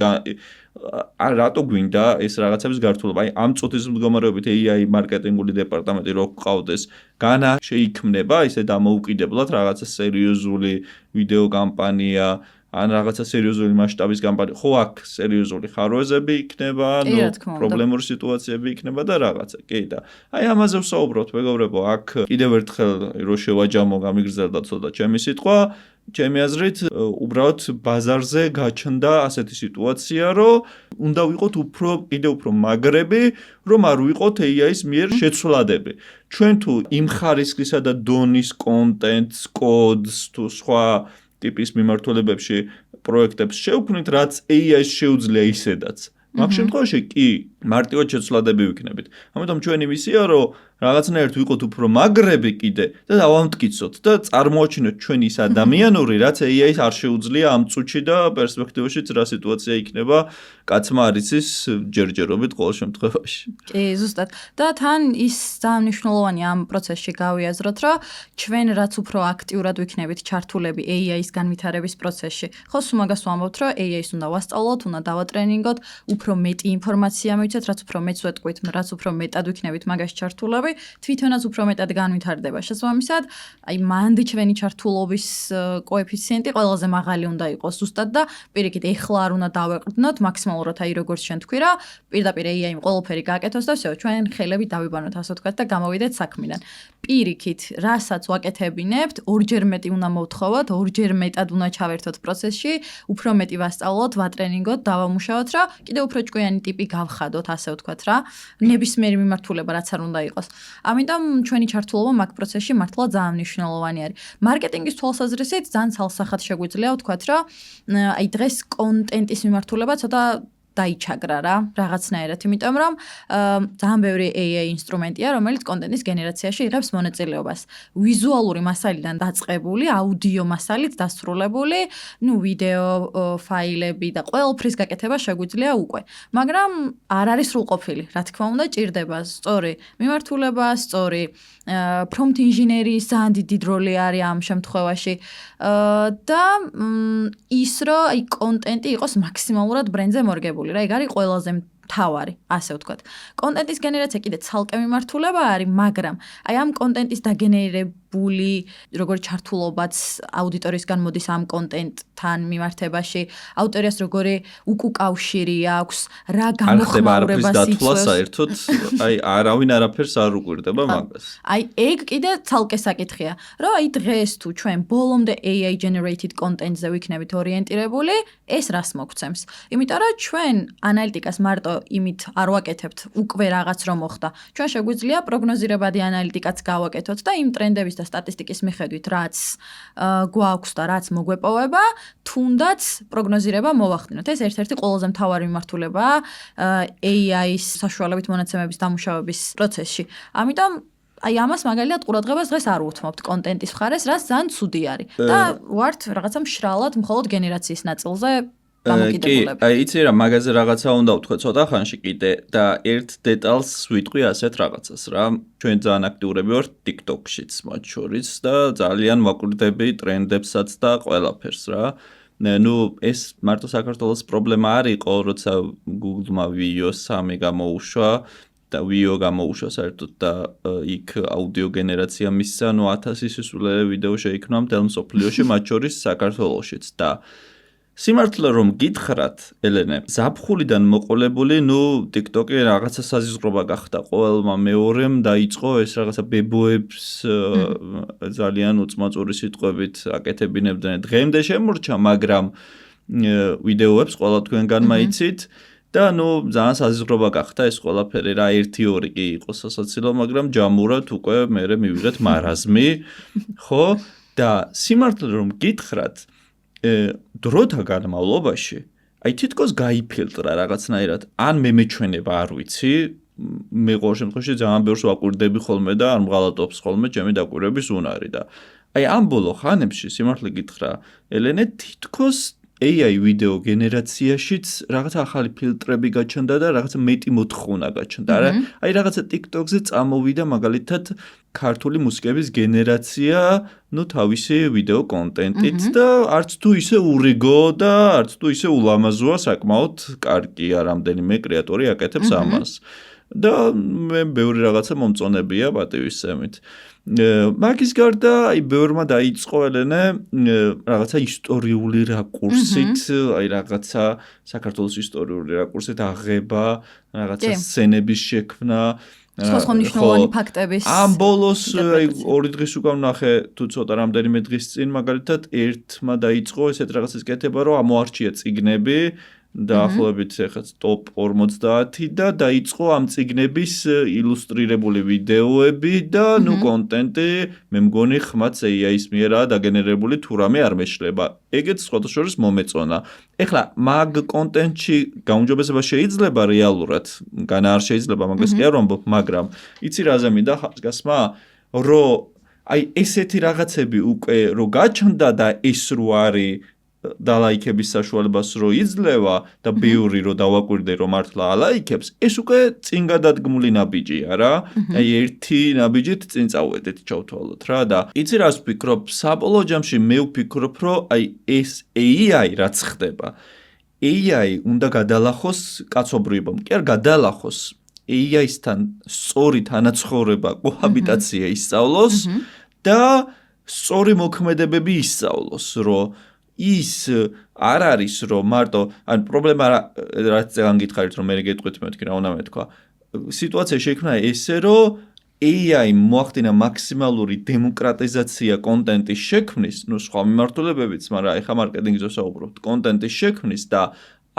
რატო გვინდა ეს რაღაცების გართულება? აი ამ წუთის მდგომარეობით AI მარკეტინგული დეპარტამენტი რო გყავდეს, განა შეიქმნება ისე დამოუკიდებლად რაღაცა სერიოზული ვიდეო კამპანია ან რაღაცა სერიოზული მასშტაბის კამპანია. ხო, აქ სერიოზული ხარვეზები იქნება, ნუ პრობლემური სიტუაციები იქნება და რაღაცა. კი და აი ამაზე ვსაუბრობთ, მეგობრებო, აქ კიდევ ერთხელ რო შევაჯამო, გამიგრძელდა ცოტა ჩემი სიტყვა. ჩემი აზრით, უბრალოდ ბაზარზე გაჩნდა ასეთი სიტუაცია, რომ უნდა ვიყოთ კიდევ უფრო მაგრები, რომ არ ვიყოთ AI-ის მიერ შეცვლადები. ჩვენ თუ იმ ხარისხისა და დონის კონტენტს, კოდს თუ სხვა ტიპის მიმართულებებში პროექტებს შევქმნით, რაც AI-ს შეუძლია ისედაც. მაგ შემთხვევაში კი მარტივად შეცვლადები ვიქნებით. ამიტომ ჩვენი მისია რომ რაღაცნაირად ვიყოთ უფრო მაგრები კიდე და დავამტკიცოთ და წარმოაჩინოთ ჩვენ ის ადამიანური, რაც AI-ს არ შეუძლია ამ წუთში და პერსპექტივაშიც რა სიტუაცია იქნება კაცმა არ იცის ჯერჯერობით ყოველ შემთხვევაში. კი, ზუსტად. და თან ის ძალიან მნიშვნელოვანია ამ პროცესში გავიაზროთ, რომ ჩვენ რაც უფრო აქტიურად ვიქნებით ჩართულები AI-ის განვითარების პროცესში. ხო, სულ მაგას ვამბობთ, რომ AI-ს უნდა ვასწავლოთ, უნდა დავატრენინგოთ, უფრო მეტი ინფორმაცია მივიცეთ, რაც უფრო მეც ვეტყვით, რაც უფრო მეტად ვიქნებით მაგაში ჩართულები, თვითონაც უფრო მეტად განვითარდება. შესაბამისად, აი მანდი ჩვენი ჩართულობის კოეფიციენტი ყველაზე მაღალი უნდა იყოს ზუსტად და პირიქით ეხლა არ უნდა დავეყრდნოთ მაქსიმალურად, აი როგორც ჩვენ თქვი რა, პირდაპირ AI-მ ყველაფერი გააკეთოს და всё, ჩვენ ხელები დავიბანოთ, ასე ვთქვათ და გამოვიდეთ საქმიდან. პირიქით, რასაც ვაკეთებინებთ, ორჯერ მეტი უნდა მოვთხოვოთ, ორჯერ მეტად უნდა ჩავერთოთ პროცესში, უფრო მეტი ვასწავლოთ, ვატრენინგოთ, დავამუშავოთ რა, კიდევ უფრო ჭკვიანი ტიპი გავხადოთ, ასე ვთქვათ რა, ნებისმიერი მიმართულება რაც არ უნდა იყოს. ამიტომ ჩვენი ჩართულობა მაგ პროცესში მართლა ძალიან მნიშვნელოვანი არის. მარკეტინგის თვალსაზრისით ძალიან ცალსახად შეგვიძლია ვთქვათ, რომ აი დღეს კონტენტის მიმართულება ცოტა დაიჩაგრა რა, რაღაცნაირად, იმიტომ რომ ძალიან ბევრი AI ინსტრუმენტია, რომელიც კონტენტის გენერაციაში იღებს მონაწილეობას. ვიზუალური მასალიდან დაწყებული, აუდიო მასალით დასრულებული, ნუ ვიდეო ფაილები და ყველაფრის გაკეთება შეგვიძლია უკვე. მაგრამ არ არის სრულყოფილი, რა თქმა უნდა, ჭირდება სწორი მიმართულება, სწორი prompt engineering-ის ძალიან დიდი როლი არის ამ შემთხვევაში და ის რომ აი კონტენტი იყოს მაქსიმალურად ბრენდზე მორგებული რა, ეგ არის ყველაზე მთავარი, ასე ვთქვათ. კონტენტის გენერაცია კიდე ცალკე მიმართულება არის, მაგრამ აი ამ კონტენტის დაგენერებული როგორი ჩართულობაც აუდიტორიისგან მოდის ამ კონტენტთან მიმართებაში, აუდიტორიას როგორი უკუკავშირი აქვს, რა გამოხმაურებას იწვევს. საერთოდ აი არავინ არაფერს არ უკვირდება მაგას. აი ეგ კიდე ცალკე საკითხია, რომ აი დღეს თუ ჩვენ ბოლომდე AI generated content-ზე ვიქნებით ორიენტირებული, ეს რას მოგცემს? იმიტომ რომ ჩვენ ანალიტიკას მარტო იმით არ ვაკეთებთ, უკვე რაღაც რომ მოხდა. ჩვენ შეგვიძლია პროგნოზირებადი ანალიტიკაც გავაკეთოთ და იმ ტრენდების და სტატისტიკის მიხედვით, რაც გვაქვს და რაც მოგვეპოვება, თუნდაც პროგნოზირება მოვახდინოთ. ეს ერთ-ერთი ყველაზე მთავარი მიმართულებაა AI-ის საშუალებით მონაცემების დამუშავების პროცესში. ამიტომ აი ამას მაგალითად ყურადღებას დღეს არ უთმობთ კონტენტის მხარეს, რაც ძალიან ცუდი არის. და ვართ რაღაცა მშრალად მხოლოდ გენერაციის ნაწილზე დამოკიდებულები. კი, აი იცი რა, მაგაზე რაღაცა უნდა ვთქვა ცოტა ხანში კიდე და ერთ დეტალს ვიტყვი ასეთ რაღაცას რა. ჩვენ ძალიან აქტიურები ვართ TikTok-შიც მათ შორის და ძალიან ვაკვირდები ტრენდებსაც და ყველაფერს რა. ნუ ეს მარტო საქართველოს პრობლემა არ იყო, როცა Google-მა Veo 3 გამოუშვა და Veo გამოუშვა საერთოდ და იქ აუდიო გენერაცია მისცა, ნუ 1000 სისულელე ვიდეო შეიქმნა მთელ მსოფლიოში, მათ შორის საქართველოშიც და სიმართლე რომ გითხრათ, ელენე, ზაფხულიდან მოყოლებული, ნუ TikTok-ი რაღაცა საზიზღრობა გახდა ყოველმა მეორემ დაიწყო ეს რაღაცა ბებოებს ძალიან უწმაწური სიტყვებით აკეთებინებდნენ. დღემდე შემორჩა, მაგრამ ვიდეოებს ყველა თქვენგანმა იცით და ძალიან საზღვრობა გახდა ეს ყველაფერი რა 1-2 კი იყო სასაცილო, მაგრამ ჯამურად უკვე მერე მივიღეთ მარაზმი, ხო? და სიმართლე რომ გითხრათ, დროთა განმავლობაში აი თითქოს გაიფილტრა რაღაცნაირად, ან მე მეჩვენება არ ვიცი, მე ყოველ შემთხვევაში ძალიან ბევრს ვაკვირდები ხოლმე და არ მღალატობს ხოლმე ჩემი დაკვირვების უნარი და აი ამ ბოლო ხანებში სიმართლე გითხრა, ელენე თითქოს AI ვიდეო გენერაციაშიც რაღაცა ახალი ფილტრები გაჩნდა და რაღაცა მეტი მოთხოვნა გაჩნდა. აი რაღაცა TikTok-ზე წამოვიდა მაგალითად ქართული მუსიკების გენერაცია, თავისი ვიდეო კონტენტით და არც თუ ისე ურიგო და არც თუ ისე ულამაზოა, საკმაოდ კარგია, რამდენიმე კრეატორი აკეთებს ამას. და მე ბევრი რაღაცა მომწონებია პატივისცემით. მაგის გარდა აი ბევრმა დაიწყო ელენე რაღაცა ისტორიული რაკურსით, აი რაღაცა საქართველოს ისტორიული რაკურსით აღება, რაღაცა სცენების შექმნა, სხვა მნიშვნელოვანი ფაქტების. ამ ბოლოს აი 2 დღის უკან ნახე თუ ცოტა რამდენიმე დღის წინ მაგალითად ერთმა დაიწყო ესეთ რაღაცის კეთება, რომ ამოარჩია წიგნები დაახლოებით ეხაც top 50 და დაიწყო ამ წიგნების ილუსტრირებული ვიდეოები და კონტენტი მე მგონი ხმაც AI-ის მიერაა დაგენერირებული თუ რამე არ მეშლება. ეგეც სხვათა შორის მომეწონა. ეხლა მაგ კონტენტში გაუმჯობესება შეიძლება რეალურად, განა არ შეიძლება მაგას კი არ ვამბობ, მაგრამ იცი რაზე მინდა ხაზგასმა, რომ აი ესეთი რაღაცები უკვე რო გაჩნდა და ეს რო არის დალაიქების საშუალებას რო იძლევა და ბევრი რო დავაკვირდე რომ მართლა ალაიქებს, ეს უკვე წინ გადადგმული ნაბიჯია რა. აი ერთი ნაბიჯით წინ წავედით ჩავთვალოთ რა და იცი რას ვფიქრობ, საბოლოო ჯამში მე ვფიქრობ, რომ აი ეს AI რაც ხდება, AI უნდა გადალახოს კაცობრიობამ, კი არ გადალახოს AI-სთან სწორი თანაცხოვრება, კოჰაბიტაცია ისწავლოს და სწორი მოქმედებები ისწავლოს, რომ ის არ არის რომ მარტო ან პრობლემა რაც ძალიან გითხარით რომ მე გეტყვით მეთქი რა უნდა მეთქვა სიტუაცია შეიქმნა ესე რომ AI მოახდინა მაქსიმალური დემოკრატიზაცია კონტენტის შექმნის, სხვა მიმართულებებიც, მაგრამ ეხა მარკეტინგზე ვსაუბრობთ, კონტენტის შექმნის და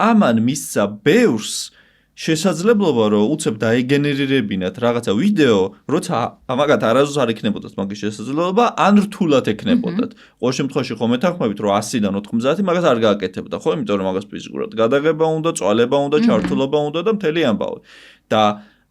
ამან მისცა ბევრს შესაძლებლობა რომ უცებ დაეგენერირებინათ რაღაცა ვიდეო, როცა ამაგათ არასდროს არ იქნებოდათ მაგის შესაძლებლობა, ან რთულად ექნებოდათ. ყოველ შემთხვევაში ხომ ეთანხმებით რომ 100-დან 90 მაგას არ გააკეთებდა, ხო? იმიტომ რომ მაგას ფიზიკურად გადაღება უნდა, წვალება უნდა, ჩართულობა უნდა და მთელი ამბავი. და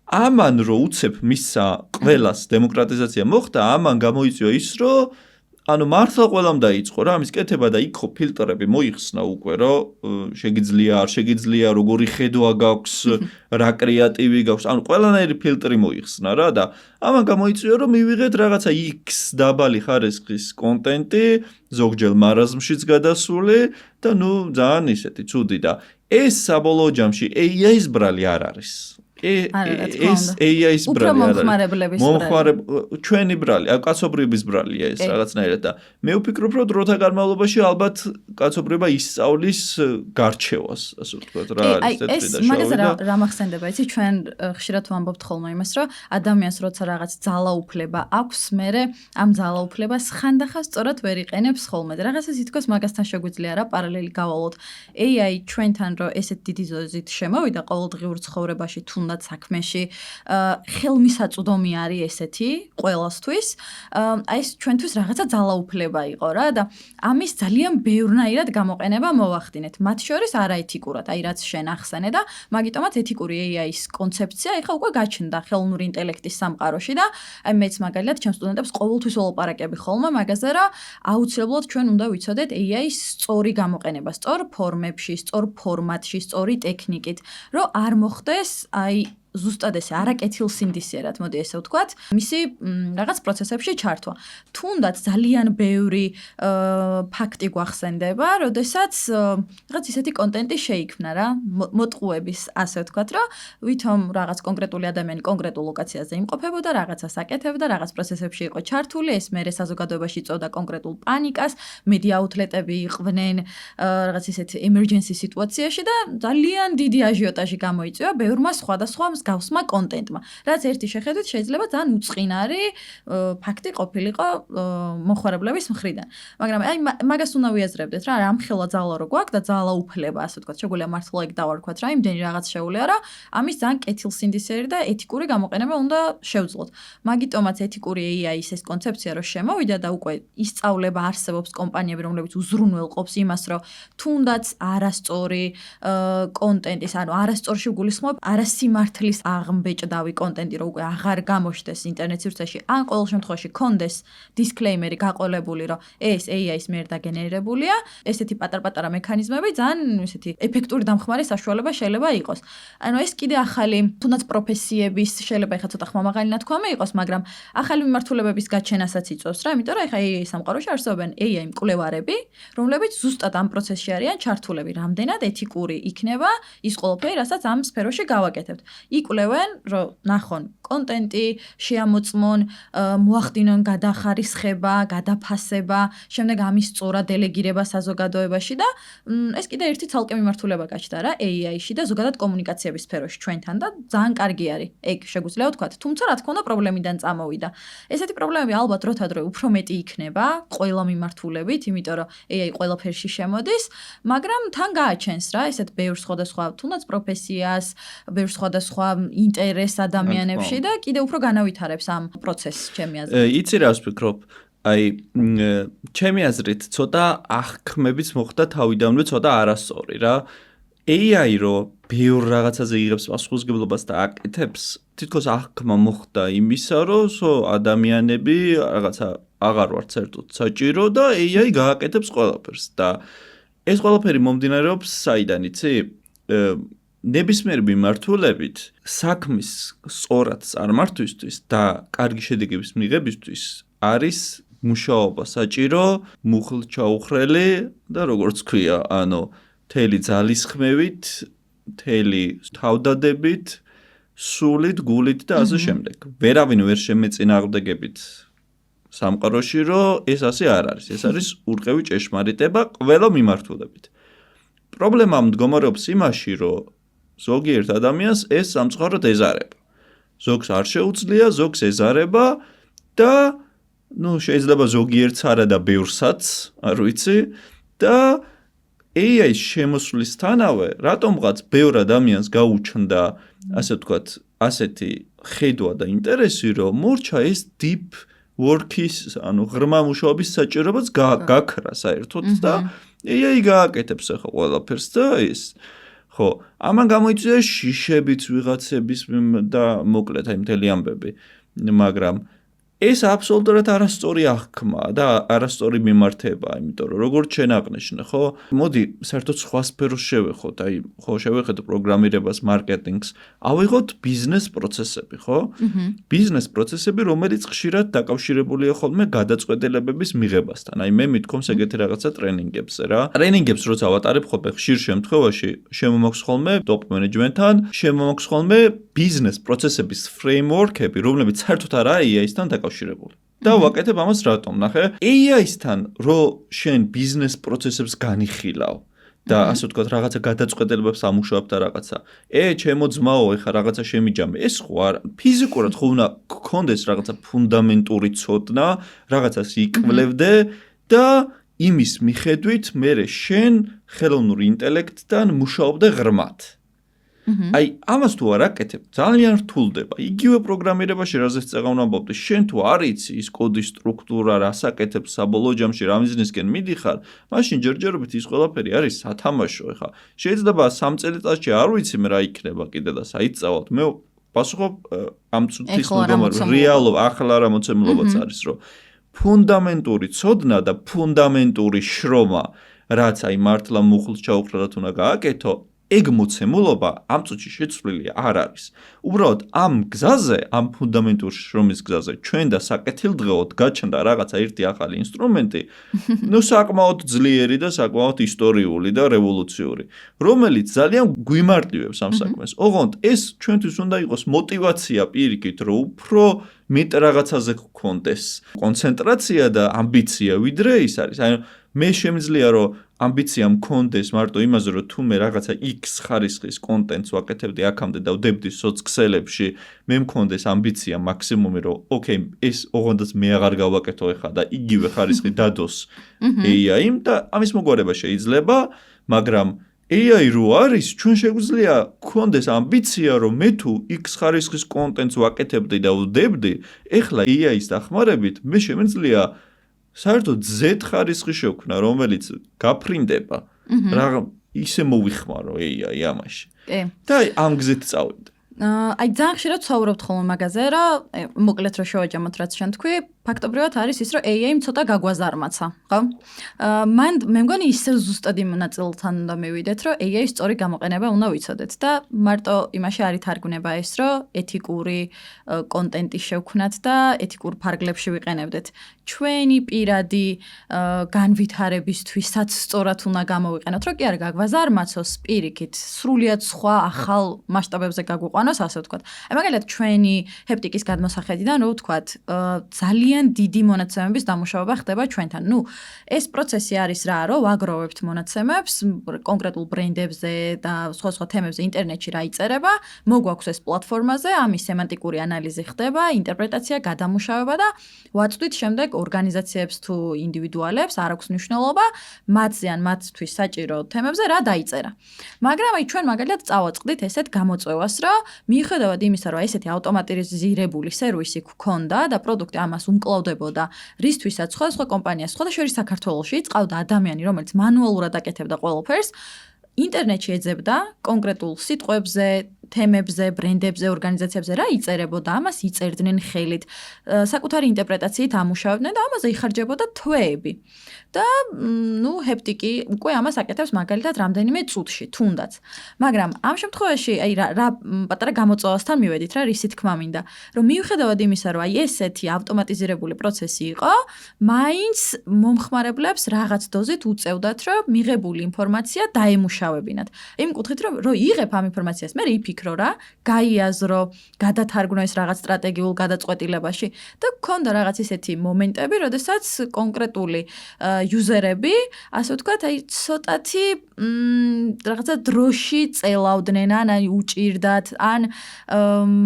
ამან რო უცებ მისცა ყველას დემოკრატიზაცია მოხდა, ამან გამოიწვია ის რომ ანუ მართლა ყველამ დაიწყო რა ამის კეთება და იქ ხო ფილტრები მოიხსნა უკვე რომ შეგიძლია არ შეგიძლია როგორი ხედვა გაქვს რა კრეატივი გაქვს ანუ ყველანაირი ფილტრი მოიხსნა რა და ამან გამოიწვია რომ მივიღეთ რაღაცა X დაბალი ხარისხის კონტენტი ზოგჯერ მარაზმშიც გადასული და ძალიან ისეთი ცუდი და ეს საბოლოო ჯამში AI-ის ბრალი არ არის ეს AI-ის ბრალი არის. ჩვენი ბრალი, კაცობრიობის ბრალია ეს რაღაცნაირად და მე ვფიქრობ, რომ დროთა განმავლობაში ალბათ კაცობრიობა ისწავლის გარჩევას, ასე ვთქვათ, რა არის თეთრი და შავი. მაგაზე რა მახსენდება, იცი, ჩვენ ხშირად ვამბობთ ხოლმე იმას, რომ ადამიანს როცა რაღაც ძალაუფლება აქვს, მერე ამ ძალაუფლებას ხანდახან სწორად ვერ იყენებს ხოლმე და რაღაცა თითქოს მაგასთან შეგვიძლია რა პარალელი გავალოთ. AI ჩვენთან რომ ესეთ დიდი ზოზით შემოვიდა ყოველდღიურ ცხოვრებაში თუნდაც საქმეში ხელმისაწვდომი არის ესეთი ყველასთვის აი ეს ჩვენთვის რაღაცა ძალაუფლება იყო რა და ამის ძალიან ბევრნაირად გამოყენება მოვახდინეთ მათ შორის არაეთიკურად აი რაც შენ ახსენე და მაგიტომაც ეთიკური AI-ის კონცეფცია ეხლა უკვე გაჩნდა ხელოვნური ინტელექტის სამყაროში და აი მეც მაგალითად ჩემ სტუდენტებს ყოველთვის ველაპარაკები ხოლმე მაგაზე რა აუცილებლად ჩვენ უნდა ვიცოდეთ AI-ის სწორი გამოყენება სწორ ფორმებში სწორ ფორმატში სწორი ტექნიკით რომ არ მოხდეს აი ზუსტად ესე არაკეთილსინდისიერად, მოდი ესე ვთქვათ, მისი რაღაც პროცესებში ჩართვა. თუნდაც ძალიან ბევრი ფაქტი გვახსენდება, როდესაც რაღაც ისეთი კონტენტი შეიქმნა რა, მოტყუების, ასე ვთქვათ, რომ ვითომ რაღაც კონკრეტული ადამიანი კონკრეტულ ლოკაციაზე იმყოფებოდა, რაღაცას აკეთებდა, რაღაც პროცესებში იყო ჩართული, ეს მერე საზოგადოებაში წოდა კონკრეტულ პანიკას, მედია აუთლეტები იყვნენ რაღაც ისეთ emergency სიტუაციაში და ძალიან დიდი აჟიოტაჟი გამოიწვია ბევრმა სხვადასხვა მსგავსმა კონტენტმა. რაც ერთი შეხედვით შეიძლება ძალიან უწყინარი ფაქტი ყოფილიყო მოხარებლების მხრიდან. მაგრამ აი მაგას უნდა ვიაზრებდეთ რა, რამხელა ძალა რო გვაქვს და ძალა უფლება, ასე ვთქვათ, შეგვიძლია მართლა ეგ დავარქვათ რა, იმდენი რაღაც შეუძლია რა, ამის ძალიან კეთილსინდისერი და ეთიკური გამოყენება უნდა შევძლოთ. მაგიტომაც ეთიკური AI-ის ეს კონცეფცია რო შემოვიდა და უკვე ისწავლება არსებობს კომპანიები, რომლებიც უზრუნველყოფს იმას, რომ თუნდაც არასწორი კონტენტის, ანუ არასწორში გულისხმობ არასიმართლის აღმბეჭდავი კონტენტი, რო უკვე აღარ გამოჩნდეს ინტერნეტ სივრცეში, ან ყოველ შემთხვევაში კონდეს დისკლეიმერი გაყოლებული, რომ ეს AI-ის მიერ დაგენერირებულია, ესეთი პატარ-პატარა მექანიზმები ძალიან ესეთი ეფექტური დამხმარე საშუალება შეიძლება იყოს. ანუ ეს კიდე ახალი, თუნდაც პროფესიების შეიძლება ეხა ცოტა ხმამაღალი ნათქვამი იყოს, მაგრამ ახალი მიმართულებების გაჩენასაც იწვევს რა, იმიტომ რომ ეხა AI სამყაროში არსებობენ AI მკვლევარები, რომლებიც ზუსტად ამ პროცესში არიან ჩართულები, რამდენად ეთიკური იქნება ის ყველაფერი, რასაც ამ სფეროში გავაკეთებთ. იკვლევენ, რომ ნახონ კონტენტი, შეამოწმონ, მოახდინონ გადახარისხება, გადაფასება, შემდეგ ამის სწორად დელეგირება საზოგადოებაში და ეს კიდე ერთი ცალკე მიმართულება გაჩნდა რა AI-ში და ზოგადად კომუნიკაციების სფეროში ჩვენთან და ძალიან კარგი არის. ეგ შეგვიძლია ვთქვათ, თუმცა რა თქმა უნდა პრობლემიდან წამოვიდა. ესეთი პრობლემები ალბათ დროთა დროე უფრო მეტი იქნება ყველა მიმართულებით, იმიტომ რომ AI ყველაფერში შემოდის, მაგრამ თან გააჩენს რა ესეთ ბევრ სხვადასხვა თუნდაც პროფესიას, ბევრ სხვადასხვა ინტერესს ადამიანებში და კიდე უფრო განავითარებს ამ პროცესს ჩემი აზრით. იცი რა ვფიქრობ? აი, ჩემი აზრით, ცოტა აღქმებიც მოხდა თავიდანვე ცოტა არასწორი რა. AI რო ბევრ რაღაცაზე იღებს პასუხისმგებლობას და აკეთებს, თითქოს აღქმა მოხდა იმისა, რომ ადამიანები რაღაცა აღარ ვართ საერთოდ საჭირო და AI გააკეთებს ყველაფერს და ეს ყველაფერი მომდინარეობს საიდან იცი? ნებისმიერი მიმართულებით საქმის სწორად წარმართვისთვის და კარგი შედეგების მიღებისთვის არის მუშაობა საჭირო, მუხლ-ჩაუხრელი და როგორც ქვია, ანუ მთელი ძალისხმევით, მთელი თავდადებით, სულით, გულით და ასე შემდეგ. ვერავინ ვერ შემეწინააღმდეგებით სამყაროში, რომ ეს ასე არ არის. ეს არის ურყევი ჭეშმარიტება ყველა მიმართულებით. პრობლემა მდგომარეობს იმაში, რომ ზოგიერთ ადამიანს ეს სამწუხაროდ ეზარება. ზოგს არ შეუძლია, ზოგს ეზარება და შეიძლება ზოგიერთს არა და ბევრსაც, არ ვიცი, და AI-ის შემოსვლისთანავე, რატომღაც ბევრ ადამიანს გაუჩნდა, ასე ვთქვათ, ასეთი ხედვა და ინტერესი, რომ მორჩა ეს deep work-ის, ანუ ღრმა მუშაობის საჭიროებაც გაქრა საერთოდ და AI გააკეთებს ახლა ყველაფერს და ის ხო, ამან გამოიწვია შიშებიც ვიღაცების და მოკლედ აი მთელი ამბები, მაგრამ ეს აბსოლუტურად არასწორი აღქმა და არასწორი მიმართება, იმიტომ რომ როგორც შენ აღნიშნე, ხო? მოდი საერთოდ სხვა სფეროს შევეხოთ, აი, ხო, შევეხეთ პროგრამირებას, მარკეტინგს, ავიღოთ ბიზნეს პროცესები, ხო? ბიზნეს პროცესები, რომელიც ხშირად დაკავშირებულია ხოლმე გადაწყვეტილებების მიღებასთან. აი, მე მithkoms ეგეთი რაღაცა ტრენინგებზე რა. ტრენინგებს როცა ვატარებ ხოლმე ხშირ შემთხვევაში შემომაქვს ხოლმე ტოპ მენეჯმენტთან, შემომაქვს ხოლმე ბიზნეს პროცესების ფრეიმვორკები, რომლებიც საერთოდ არა AI-სთან დაკავშირებული. და ვაკეთებ ამას რატომ? ნახე, AI-სთან რო შენ ბიზნეს პროცესებს განიხილავ და ასე ვთქვათ, რაღაცა გადაწყვეტილებებს ამუშავებ და რაღაცა. ჩემო ძმაო, ეხა რაღაცა შემიჯამე. ეს ხო არა, ფიზიკურად ხო უნდა გქონდეს რაღაცა ფუნდამენტური ცოდნა, რაღაცას იკვლევდე და იმის მიხედვით მე შენ ხელოვნურ ინტელექტთან მუშაობდე ღრმად. აი, ამას თუ არ აკეთებ, ძალიან რთულდება. იგივე პროგრამირებაში, რაზეც წეღავ ამბობდი, შენ თუ არ იცი ის კოდის სტრუქტურა, რას აკეთებს საბოლოო ჯამში, რა მიზნისკენ მიდიხარ, მაშინ ჯერჯერობით ის ყველაფერი არის სათამაშო. ეხა შეიძლება 3 წელიწადში არ ვიცი მე რა იქნება კიდე და საიტწავად. მე პასუხობ ამ წუთის მდგომარეობას, რეალურ ახლა რა მოცემულობაც არის, რომ ფუნდამენტური ცოდნა და ფუნდამენტური შრომა, რაც აი მართლა მუხლს ჩაუხრელად უნდა გააკეთო, ეგ მოცემულობა ამ წუთში შეცვლილი არ არის. უბრალოდ ამ გზაზე, ამ ფუნდამენტურ შრომის გზაზე, ჩვენ და საკეთილდღეოდ გაჩნდა რაღაცა ერთი ახალი ინსტრუმენტი, საკმაოდ ძლიერი და საკმაოდ ისტორიული და რევოლუციური, რომელიც ძალიან გვიმარტივებს ამ საქმეს. ოღონდ ეს ჩვენთვის უნდა იყოს мотиваცია პირიქით, რომ უფრო მეტ რაღაცაზე გქონდეს კონცენტრაცია და ამბიცია, ვიდრე ის არის. აი მე შემიძლია რომ ამბიცია მქონდეს მარტო იმაზე, რომ თუ მე რაღაცა X ხარისხის კონტენტს ვაკეთებდი აქამდე და ვდებდი სოციქსელებში, მე მქონდეს ამბიცია მაქსიმუმი, რომ ოკეი, ეს ოღონდაც მე აღარ გავაკეთო ეხლა და იგივე ხარისხი დადოს AI-მ და ამის მოგვარება შეიძლება, მაგრამ AI რო არის, ჩვენ შეგვიძლია გქონდეს ამბიცია, რომ მე თუ X ხარისხის კონტენტს ვაკეთებდი და ვდებდი, ეხლა AI-ის დახმარებით მე შემიძლია საერთოდ Z ხარისხი შევქმნა, რომელიც გაფრინდება, რა ისე მოვიხმარო AI ამაში. და ამ გზით წავიდე. აი ძალიან ხშირად ვცხოვრობთ ხოლმე მაგაზე, რომ მოკლედ რომ შევაჯამოთ რაც შენ თქვი, ფაქტობრივად არის ის, რომ AI-მ ცოტა გაგვაზარმაცა, ხო? მან მე მგონი ისე ზუსტად იმ ნაწილთან უნდა მივიდეთ, რომ AI-ის სწორი გამოყენება უნდა ვიცოდეთ და მარტო იმაში არ ითარგმნება ეს, რომ ეთიკური კონტენტი შევქმნათ და ეთიკურ ფარგლებში ვიყენებდეთ. ჩვენი პირადი განვითარებისთვისაც სწორად უნდა გამოვიყენოთ, რომ კი არ გაგვაზარმაცოს პირიქით, სრულიად სხვა ახალ მასშტაბებზე გაგვიყვანოს, ასე ვთქვათ. აი მაგალითად ჩვენი ჰეპტიკის გადმოსახედიდან რო ვთქვათ, ძალიან დიდი მონაცემების დამუშავება ხდება ჩვენთან. ნუ ეს პროცესი არის რა, რომ ვაგროვებთ მონაცემებს კონკრეტულ ბრენდებზე და სხვა თემებზე ინტერნეტში რა იწერება, მოგვაქვს ეს პლატფორმაზე, ამის სემანტიკური ანალიზი ხდება, ინტერპრეტაცია, გადამუშავება და ვაწვდით შემდეგ ორგანიზაციებს თუ ინდივიდუალებს, არ აქვს მნიშვნელობა, მათზე ან მათთვის საჭირო თემებზე რა დაიწერა. მაგრამ აი ჩვენ მაგალითად წავაწყდით ესეთ გამოწვევას, რომ მიუხედავად იმისა, რომ ესეთი ავტომატიზირებული სერვისი გქონდა და პროდუქტი ამას უმკლავდებოდა, რისთვისაც სხვა კომპანიას, სხვა შორის საქართველოში წავდა ადამიანი, რომელიც მანუალურად აკეთებდა ყველაფერს, ინტერნეტში ეძებდა კონკრეტულ სიტყვებზე, თემებზე, ბრენდებზე, ორგანიზაციებზე რა იწერებოდა, ამას იწერდნენ ხელით, საკუთარი ინტერპრეტაციით ამუშავებდნენ და ამაზე იხარჯებოდა თვეები. და ნუ ჰეპტიკი უკვე ამას აკეთებს მაგალითად რამდენიმე წუთში, თუნდაც. მაგრამ ამ შემთხვევაში აი რა პატარა გამოწვევასთან მივედით რა, რისი თქმა მინდა, რომ მიუხედავად იმისა, რომ აი ესეთი ავტომატიზირებული პროცესი იყო, მაინც მომხმარებლებს რაღაც დოზით უწევდათ, რომ მიღებული ინფორმაცია დაემუშავებინათ. იმ კუთხით, რომ იღებ ამ ინფორმაციას, მე იფიქრო რა, გაიაზრო, გადათარგმნო ეს რაღაც სტრატეგიულ გადაწყვეტილებაში და გქონდა რაღაც ისეთი მომენტები, როდესაც კონკრეტული იუზერები, ასე ვთქვათ, აი ცოტათი რაღაცა დროში წელავდნენ, ან აი უჭირდათ, ან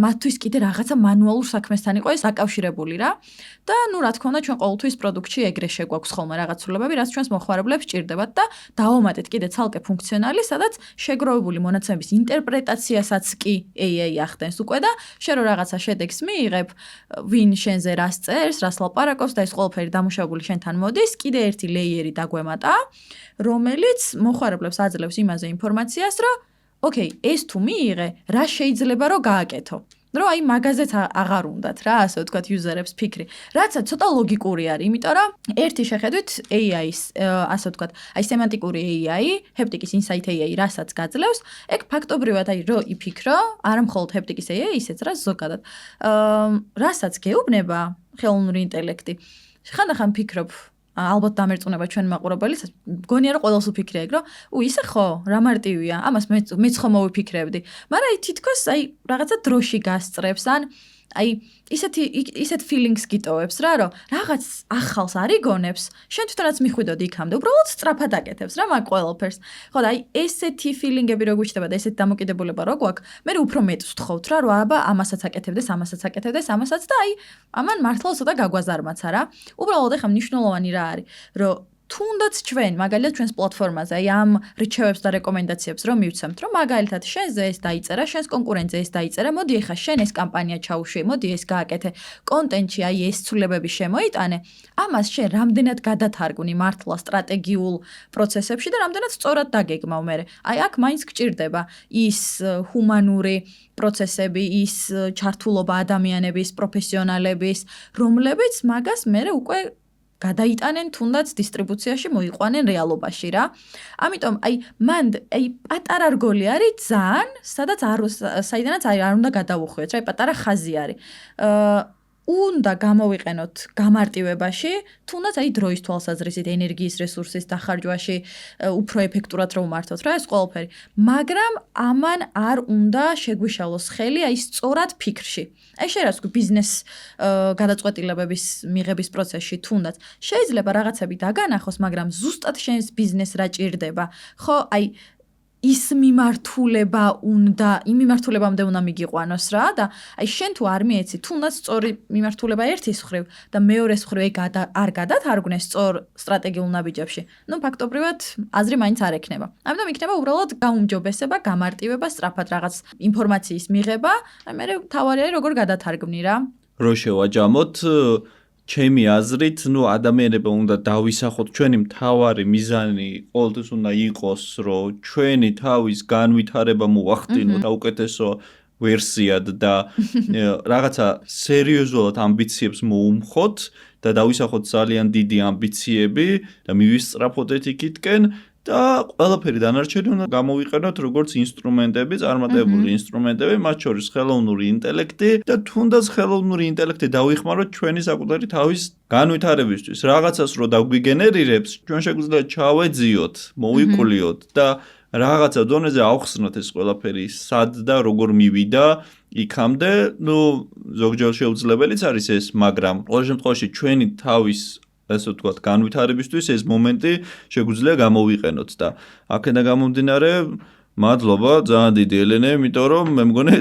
მათთვის კიდე რაღაცა მანუალურ საქმესთან იყო ეს აკავშირებული რა. და ნუ რა თქმა უნდა, ჩვენ ყოველთვის პროდუქტში ეგრე შეგვაქვს ხოლმე რაღაც ცვლილებები, რაც ჩვენს მოხმარებლებს ჭირდებათ და დავამატეთ კიდე ცალკე ფუნქციონალი, სადაც შეგროვებული მონაცემების ინტერპრეტაციასაც კი AI ახდენს უკვე და შენ რო რაღაცა შედეგს მიიღებ, ვინ შენზე რას წერს, რას ლაპარაკობს და ეს ყველაფერი დამუშავებული შენთან მოდის, კიდე ერთი ლეიერი დაგვემატა, რომელიც მოხმარებლებს აძლევს იმაზე ინფორმაციას, რომ ოკეი, ეს თუ მიიღე, რა შეიძლება რომ გააკეთო. რომ აი მაგაზეც აღარ უნდათ რა, ასე ვთქვათ, იუზერებს ფიქრი. რაცა ცოტა ლოგიკური არის, იმიტომ რომ ერთი შეხედვით AI-ის, ასე ვთქვათ, აი სემანტიკური AI, ჰეპტიკის Insight AI, რასაც გაძლევს, ეგ ფაქტობრივად აი რო იფიქრო, არა მხოლოდ ჰეპტიკის AI, ისეც რა ზოგადად. რასაც გეუბნება ხელოვნური ინტელექტი. ხანდახან ფიქრობ ალბათ დამერწმუნება ჩვენ მაყურებელს, მგონია რომ ყველას უფიქრია ეგ, რომ ისე ხო, რა მარტივია, ამას მეც ხო მოვიფიქრებდი. მაგრამ აი თითქოს აი რაღაცა დროში გასწრებს, ან აი ისეთ feelings გიტოვებს რა, რომ რაღაც ახალს არ იგონებს, შენ თვითონაც მიხვიდოდი იქამდე, უბრალოდ სწრაფად აკეთებს რა მაგ ყველაფერს. ხო და აი ესეთი feeling-ები რო გვიჩნდება და ესეთი დამოკიდებულება რო გვაქვს, მე უფრო მეტს ვთხოვთ რა, რომ აბა ამასაც აკეთებდეს, ამასაც და აი ამან მართლა ცოტა გაგვაზარმაცა რა. უბრალოდ ეხა მნიშვნელოვანი რა არის, რომ თუნდაც ჩვენ, მაგალითად ჩვენს პლატფორმაზე, აი ამ რჩევებს და რეკომენდაციებს რომ მივცემთ, რომ მაგალითად შენზე ეს დაიწერა, შენს კონკურენტზე ეს დაიწერა, მოდი ეხა შენ ეს კამპანია ჩაუშვი, მოდი ეს გააკეთე, კონტენტში აი ეს ცვლილებები შემოიტანე, ამას შენ რამდენად გადათარგმნი მართლა სტრატეგიულ პროცესებში და რამდენად სწორად დაგეგმავ მე. აი აქ მაინც გჭირდება ის ჰუმანური პროცესები, ის ჩართულობა ადამიანების, პროფესიონალების, რომლებიც მაგას მე უკვე გადაიტანენ თუნდაც დისტრიბუციაში, მოიყვანენ რეალობაში რა. ამიტომ აი მან აი პატარა რგოლი არის ძალიან, სადაც საიდანაც არ უნდა გადავუხვიოთ რა, აი პატარა ხაზი არის. უნდა გამოვიყენოთ გამარტივებაში, თუნდაც აი დროის თვალსაზრისით, ენერგიის რესურსის დახარჯვაში უფრო ეფექტურად რომ ვმართოთ რა ეს ყველაფერი. მაგრამ ამან არ უნდა შეგვიშალოს ხელი აი სწორად ფიქრში. აი შეიძლება ვთქვი ბიზნეს გადაწყვეტილებების მიღების პროცესში თუნდაც შეიძლება რაღაცები დაგანახოს, მაგრამ ზუსტად შენს ბიზნესს რა ჭირდება. ხო, აი ის მიმართულება უნდა, იმ მიმართულებამდე უნდა მიგიყვანოს რა და აი შენ თუ არ მიეცი თუნდაც სწორი მიმართულება ერთის მხრივ და მეორეს მხრივ ეგ არ გადათარგმნეს სწორ სტრატეგიულ ნაბიჯებში. ნუ ფაქტობრივად აზრი მაინც არ ექნება. ამიტომ იქნება უბრალოდ გაუმჯობესება, გამარტივება, სწრაფად რაღაც ინფორმაციის მიღება, აი მე თავარი არის როგორ გადათარგმნი რა. რო შევაჯამოთ ჩემი აზრით, ადამიანებმა უნდა დავისახოთ ჩვენი მთავარი მიზანი ყოველთვის უნდა იყოს, რომ ჩვენი თავის განვითარება მოვახდინოთ საუკეთესო ვერსიად და რაღაცა სერიოზულად ამბიციებს მოუმხოთ და დავისახოთ ძალიან დიდი ამბიციები და მივისწრაფოთ ეთიკითკენ და ყველაფერი დანარჩენი უნდა გამოვიყენოთ როგორც ინსტრუმენტები, წარმატებული ინსტრუმენტები, მათ შორის ხელოვნური ინტელექტი და თუნდაც ხელოვნური ინტელექტი დავიხმაროთ ჩვენი საკუთარი თავის განვითარებისთვის. რაღაცას რო დაგვიგენერირებს, ჩვენ შეგვიძლია ჩავეძიოთ, მოვიკულიოთ და რაღაცა დონეზე ავხსნათ ეს ყველაფერი სად და როგორ მივიდა იქამდე, ზოგჯერ შეუძლებელიც არის ეს, მაგრამ ყოველ შემთხვევაში ჩვენი თავის ასე ვთქვათ, განვითარებისთვის ეს მომენტი შეგვიძლია გამოვიყენოთ და აქედან გამომდინარე მადლობა ძალიან დიდი ელენე, იმიტომ რომ მე მგონი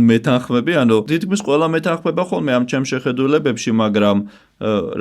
მეთანხმები, თითქმის ყველა მეთანხმება ხოლმე ამ ჩემ შეხედულებებში, მაგრამ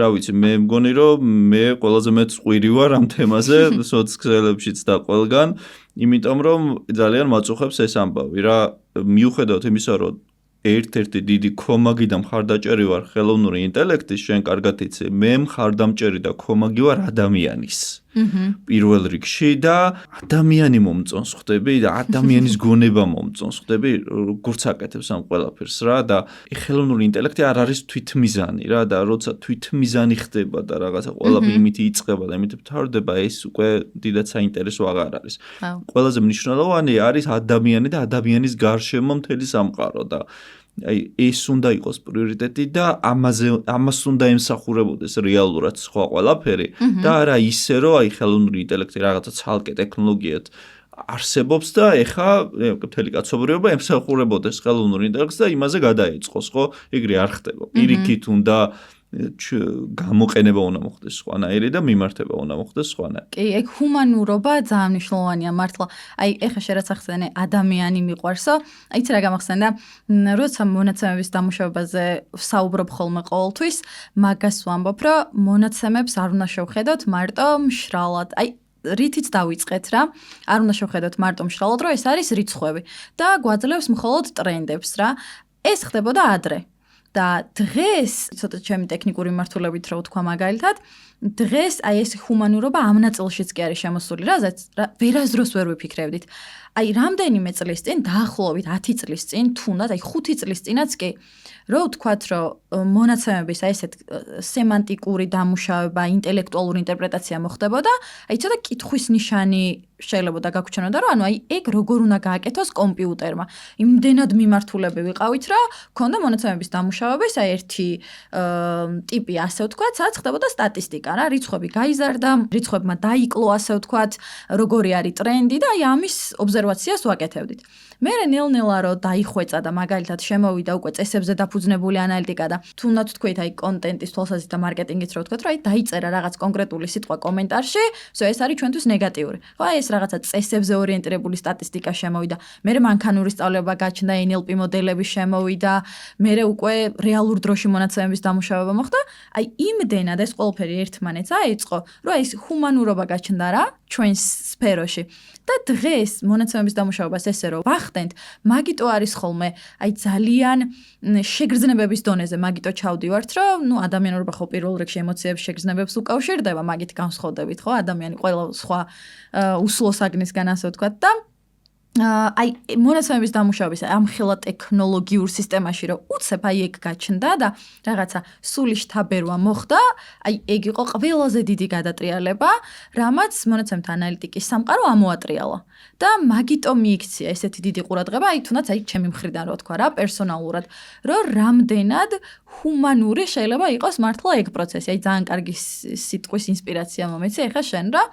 რა ვიცი, მე მგონი რომ მე ყველაზე მეტ წყვირი ვარ ამ თემაზე სოციალებშიც და ყველგან, იმიტომ რომ ძალიან მაწუხებს ეს ამბავი რა, მიუხედავად იმისა, რომ ერთ-ერთი დიდი ქომაგი და მხარდაჭერი ვარ ხელოვნური ინტელექტის, შენ კარგად იცი, მე მხარდამჭერი და ქომაგი ვარ ადამიანის. პირველ რიგში და ადამიანი მომწონს ხვდები და ადამიანის გონება მომწონს ხვდები, როგორც აკეთებს ამ ყველაფერს რა და ხელოვნური ინტელექტი არ არის თვითმიზანი რა და როცა თვითმიზანი ხდება და რაღაცა ყველაფერი იმითი იწყება და იმითი მთავრდება, ეს უკვე დიდად საინტერესო აღარ არის. ყველაზე მნიშვნელოვანი არის ადამიანი და ადამიანის გარშემო მთელი სამყარო და აი ეს უნდა იყოს პრიორიტეტი და ამას უნდა ემსახურებოდეს რეალურად სხვა ყველაფერი და არა ისე რომ აი ხელოვნური ინტელექტი რაღაცა ცალკე ტექნოლოგიად არსებობს და ეხა მთელი კაცობრიობა ემსახურებოდეს ხელოვნურ ინტელექტს და იმაზე გადაეწყოს, ხო? ეგრე არ ხდება. პირიქით უნდა გამოყენება უნდა მოხდეს სხვანაირი და მიმართება უნდა მოხდეს სხვანაირი. კი, ეგ ჰუმანურობა ძალიან მნიშვნელოვანია მართლა. აი, ეხლა შენ რაც ახსენე, ადამიანი მიყვარსო. აი, იცი რა გამახსენდა? როცა მონაცემების დამუშავებაზე საუბრობ ხოლმე ყოველთვის, მაგას ვამბობ, რომ მონაცემებს არ უნდა შევხედოთ მარტო მშრალად. აი, რითიც დავიწყეთ რა. არ უნდა შევხედოთ მარტო მშრალად, რომ ეს არის რიცხვები და გვაძლევს მხოლოდ ტრენდებს რა. ეს ხდებოდა ადრე. და დღეს, ცოტა ჩემი ტექნიკური მიმართულებით რო ვთქვა მაგალითად, დღეს აი ეს ჰუმანურობა ამ ნაწილშიც კი არის შემოსული, რაზეც ვერასდროს ვერ ვიფიქრებდით. აი რამდენიმე წლის წინ, დაახლოებით 10 წლის წინ, თუნდაც აი 5 წლის წინაც კი რო ვთქვათ, რომ მონაცემების აი ესეთ სემანტიკური დამუშავება, ინტელექტუალური ინტერპრეტაცია მოხდებოდა, აი ცოტა კითხვის ნიშანი შეიძლება დაგაგჩნოდა, რომ ანუ აი ეგ როგორ უნდა გააკეთოს კომპიუტერმა. იმდენად მიმართულები ვიყავით, რომ ქონდა მონაცემების დამუშავების აი ერთი ტიპი, ასე ვთქვათ, სადაც ხდებოდა სტატისტიკა რა, რიცხვები გაიზარდა, რიცხვებმა დაიკლო, ასე ვთქვათ, როგორი არის ტრენდი და აი ამის ობზერვაციას ვაკეთებდით. მერე ნელ-ნელა რო დაიხვეწა და მაგალითად შემოვიდა უკვე წესებზე დაფუძნებული ანალიტიკა და თუნდაც თქვით აი კონტენტის თვალსაზრისით და მარკეტინგის რო ვთქვათ, რომ აი დაიწერა რაღაც კონკრეტული სიტყვა კომენტარში, ეს არის ჩვენთვის ნეგატიური. ხო, აი ეს რაღაცა წესებზე ორიენტირებული სტატისტიკა შემოვიდა. მერე მანქანური სწავლება გაჩნდა, NLP მოდელები შემოვიდა, მერე უკვე რეალურ დროში მონაცემების დამუშავება მოხდა. აი იმდენად ეს ყველაფერი ერთმანეთს აეწყო, რომ ეს ჰუმანურობა გაჩნდა რა ჩვენს სფეროში. და დღეს მონაცემების დამუშავებას ესე რომ ვახდენთ, მაგიტო არის ხოლმე, აი ძალიან შეგრძნებების დონეზე მაგიტო ჩავდივართ, რომ ადამიანურობა ხო პირველ რიგში ემოციების შეგრძნებებს უკავშირდება, მაგით განსხვავდებით, ხო, ადამიანი ყველა სხვა უსლოს აგნისგან ასე ვთქვათ და აი მონაცემების დამუშავების ამ ხელა ტექნოლოგიურ სისტემაში რომ უცებ აი ეგ გაჩნდა და რაღაცა სული შთაბერვა მოხდა, აი ეგ იყო ყველაზე დიდი გადატრიალება, რამაც მონაცემთა ანალიტიკის სამყარო ამოატრიალა. და მაგიტომ მიიქცია ესეთი დიდი ყურადღება, აი თუნდაც აი ჩემი მხრიდან რო თქვა რა, პერსონალურად, რომ რამდენად ჰუმანური შეიძლება იყოს მართლა ეგ პროცესი. აი ძალიან კარგი სიტყვის ინსპირაცია მომეცი, ეხლა შენ რა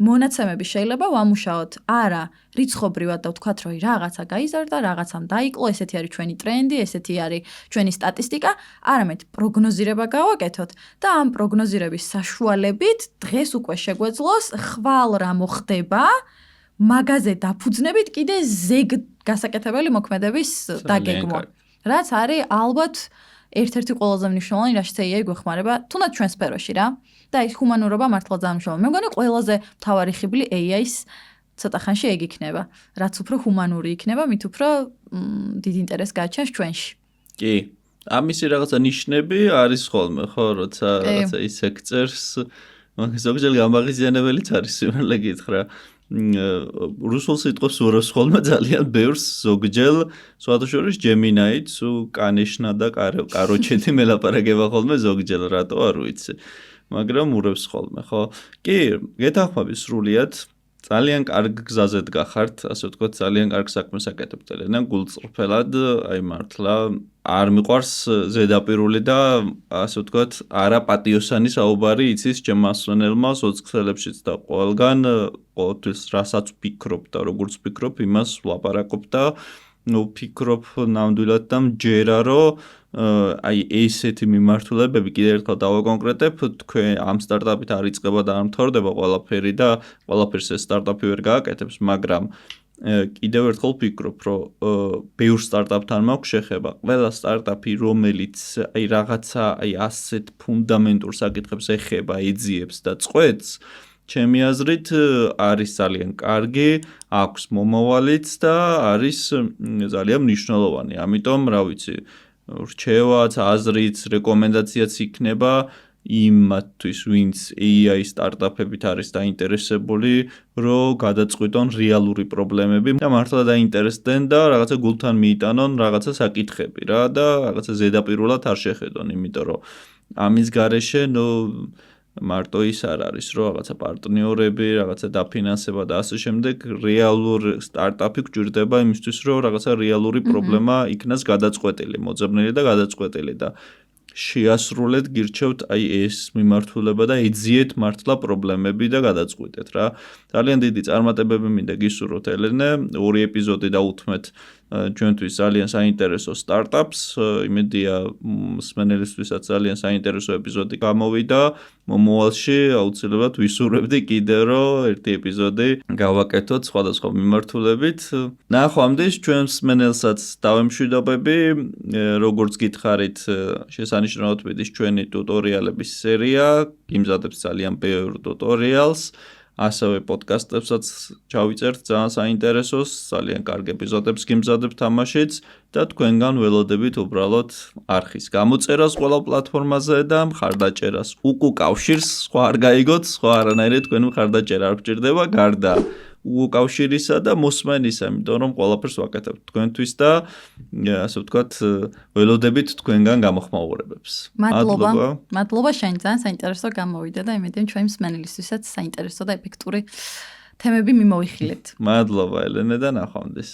მონაცემები შეიძლება ვამუშაოთ არა რიცხობრივად და ვთქვათ რომ რაღაცა გაიზარდა, რაღაცამ დაიკლო, ესეთი არის ჩვენი ტრენდი, ესეთი არის ჩვენი სტატისტიკა, არამედ პროგნოზირება გავაკეთოთ და ამ პროგნოზირების საშუალებით დღეს უკვე შეგვეძლოს ხვალ რა მოხდება, მაგაზე დაფუძნებით კიდე ზეგ გასაკეთებელი მოქმედების დაგეგმვა. რაც არის ალბათ ერთ-ერთი ყველაზე მნიშვნელოვანი, რაშიც AI გვეხმარება, თუნდაც ჩვენ სფეროში რა. და ის ჰუმანურობა მართლა ძალიან მნიშვნელოვანია. მე მგონი ყველაზე მთავარი ხიბლი AI-ს ცოტა ხანში ეგ იქნება. რაც უფრო ჰუმანური იქნება, მით უფრო დიდ ინტერესს გააჩენს ჩვენში. კი. ამისი რაღაცა ნიშნები არის ხოლმე, ხო, როცა რაღაცა ისე გწერს, მაგ ზოგჯერ გამაღიზიანებელიც არის სიმართლე გითხრა. რუსულ სიტყვებს უარავს ხოლმე ძალიან ბევრს ზოგჯერ, სხვათა შორის Gemini-ით, კანეშნა და კაროჩეთი მელაპარაკება ხოლმე ზოგჯერ, რატო არ ვიცი. მაგრამ ურევს ხოლმე, ხო? კი, გეთანხმები სრულიად. ძალიან კარგ გზაზე დგახართ, ასე ვთქვათ, ძალიან კარგ საქმეს აკეთებთ. და გულწრფელად, აი მართლა არ მიყვარს ზედაპირული და ასე ვთქვათ, არაპატიოსანი საუბარი იცის ჩემმა ასვენელმა სოციალებში და ყველგან ყოველთვის რასაც ვფიქრობ და როგორც ვფიქრობ, იმას ვლაპარაკობ და ვფიქრობ ნამდვილად და მჯერა რომ აი ესეთი მიმართულებები კიდევ ერთხელ დავაკონკრეტებ, თქვენ ამ სტარტაპით არ იწყება და არ მთავრდება ყველაფერი და ყველაფერს ეს სტარტაპი ვერ გააკეთებს, მაგრამ კიდევ ერთხელ ვფიქრობ, რომ ბევრ სტარტაპთან მაქვს შეხება. ყველა სტარტაპი, რომელიც აი რაღაცა აი ასეთ ფუნდამენტურ საკითხებს ეხება, ეძიებს და წყვეტს, ჩემი აზრით არის ძალიან კარგი, აქვს მომავალიც და არის ძალიან მნიშვნელოვანი. ამიტომ, რა ვიცი, რჩევაც, აზრიც, რეკომენდაციაც იქნება იმათთვის, ვინც AI სტარტაპებით არის დაინტერესებული, რომ გადაწყვიტონ რეალური პრობლემები და მართლა დაინტერესდნენ და რაღაცა გულთან მიიტანონ რაღაცა საკითხები რა და რაღაცა ზედაპირულად არ შეხედონ, იმიტომ რომ ამის გარეშე, მარტო ის არ არის, რომ რაღაცა პარტნიორები, რაღაცა დაფინანსება და ასე შემდეგ, რეალურ სტარტაპი გვჭირდება იმისთვის, რომ რაღაცა რეალური პრობლემა იქნას გადაწყვეტილი, მოძებნილი და გადაწყვეტილი და შეასრულეთ გირჩევთ აი ეს მიმართულება და ეძიეთ მართლა პრობლემები და გადაწყვეტეთ რა. ძალიან დიდი წარმატებები მინდა გისურვოთ ელენე, 2 ეპიზოდი დაუთმეთ ჩვენთვის ძალიან საინტერესო სტარტაპს, იმედია მსმენელისთვისაც ძალიან საინტერესო ეპიზოდი გამოვიდა. მომავალში აუცილებლად ვისურვებდი კიდე რომ ერთი ეპიზოდი გავაკეთოთ სხვადასხვა მიმართულებით. ნახვამდის ჩვენ მსმენელსაც დავემშვიდობები, როგორც გითხარით, შესანიშნავად მიდის ჩვენი ტუტორიალების სერია, გიმზადებს ძალიან ბევრ ტუტორიალს. ასევე პოდკასტებსაც ჩავიწერთ ძალიან საინტერესოს, ძალიან კარგ ეპიზოდებს გიმზადებ თამაშიც და თქვენგან ველოდებით უბრალოდ არხის გამოწერას ყველა პლატფორმაზე და მხარდაჭერას. უკავშირს სხვა არ გაიგოთ, სხვა არანაირი თქვენი მხარდაჭერა არ გჭირდება, გარდა უკავშირისა და მოსმენისა, იმიტომ რომ ყველაფერს ვაკეთებ თქვენთვის და ასე ვთქვათ, ველოდებით თქვენგან გამოხმაურებებს. მადლობა შენ, ძალიან საინტერესო გამოვიდა და იმედია ჩვენი მსმენელისთვისაც საინტერესო და ეფექტური თემები მიმოვიხილეთ. მადლობა ელენე და ნახვამდის.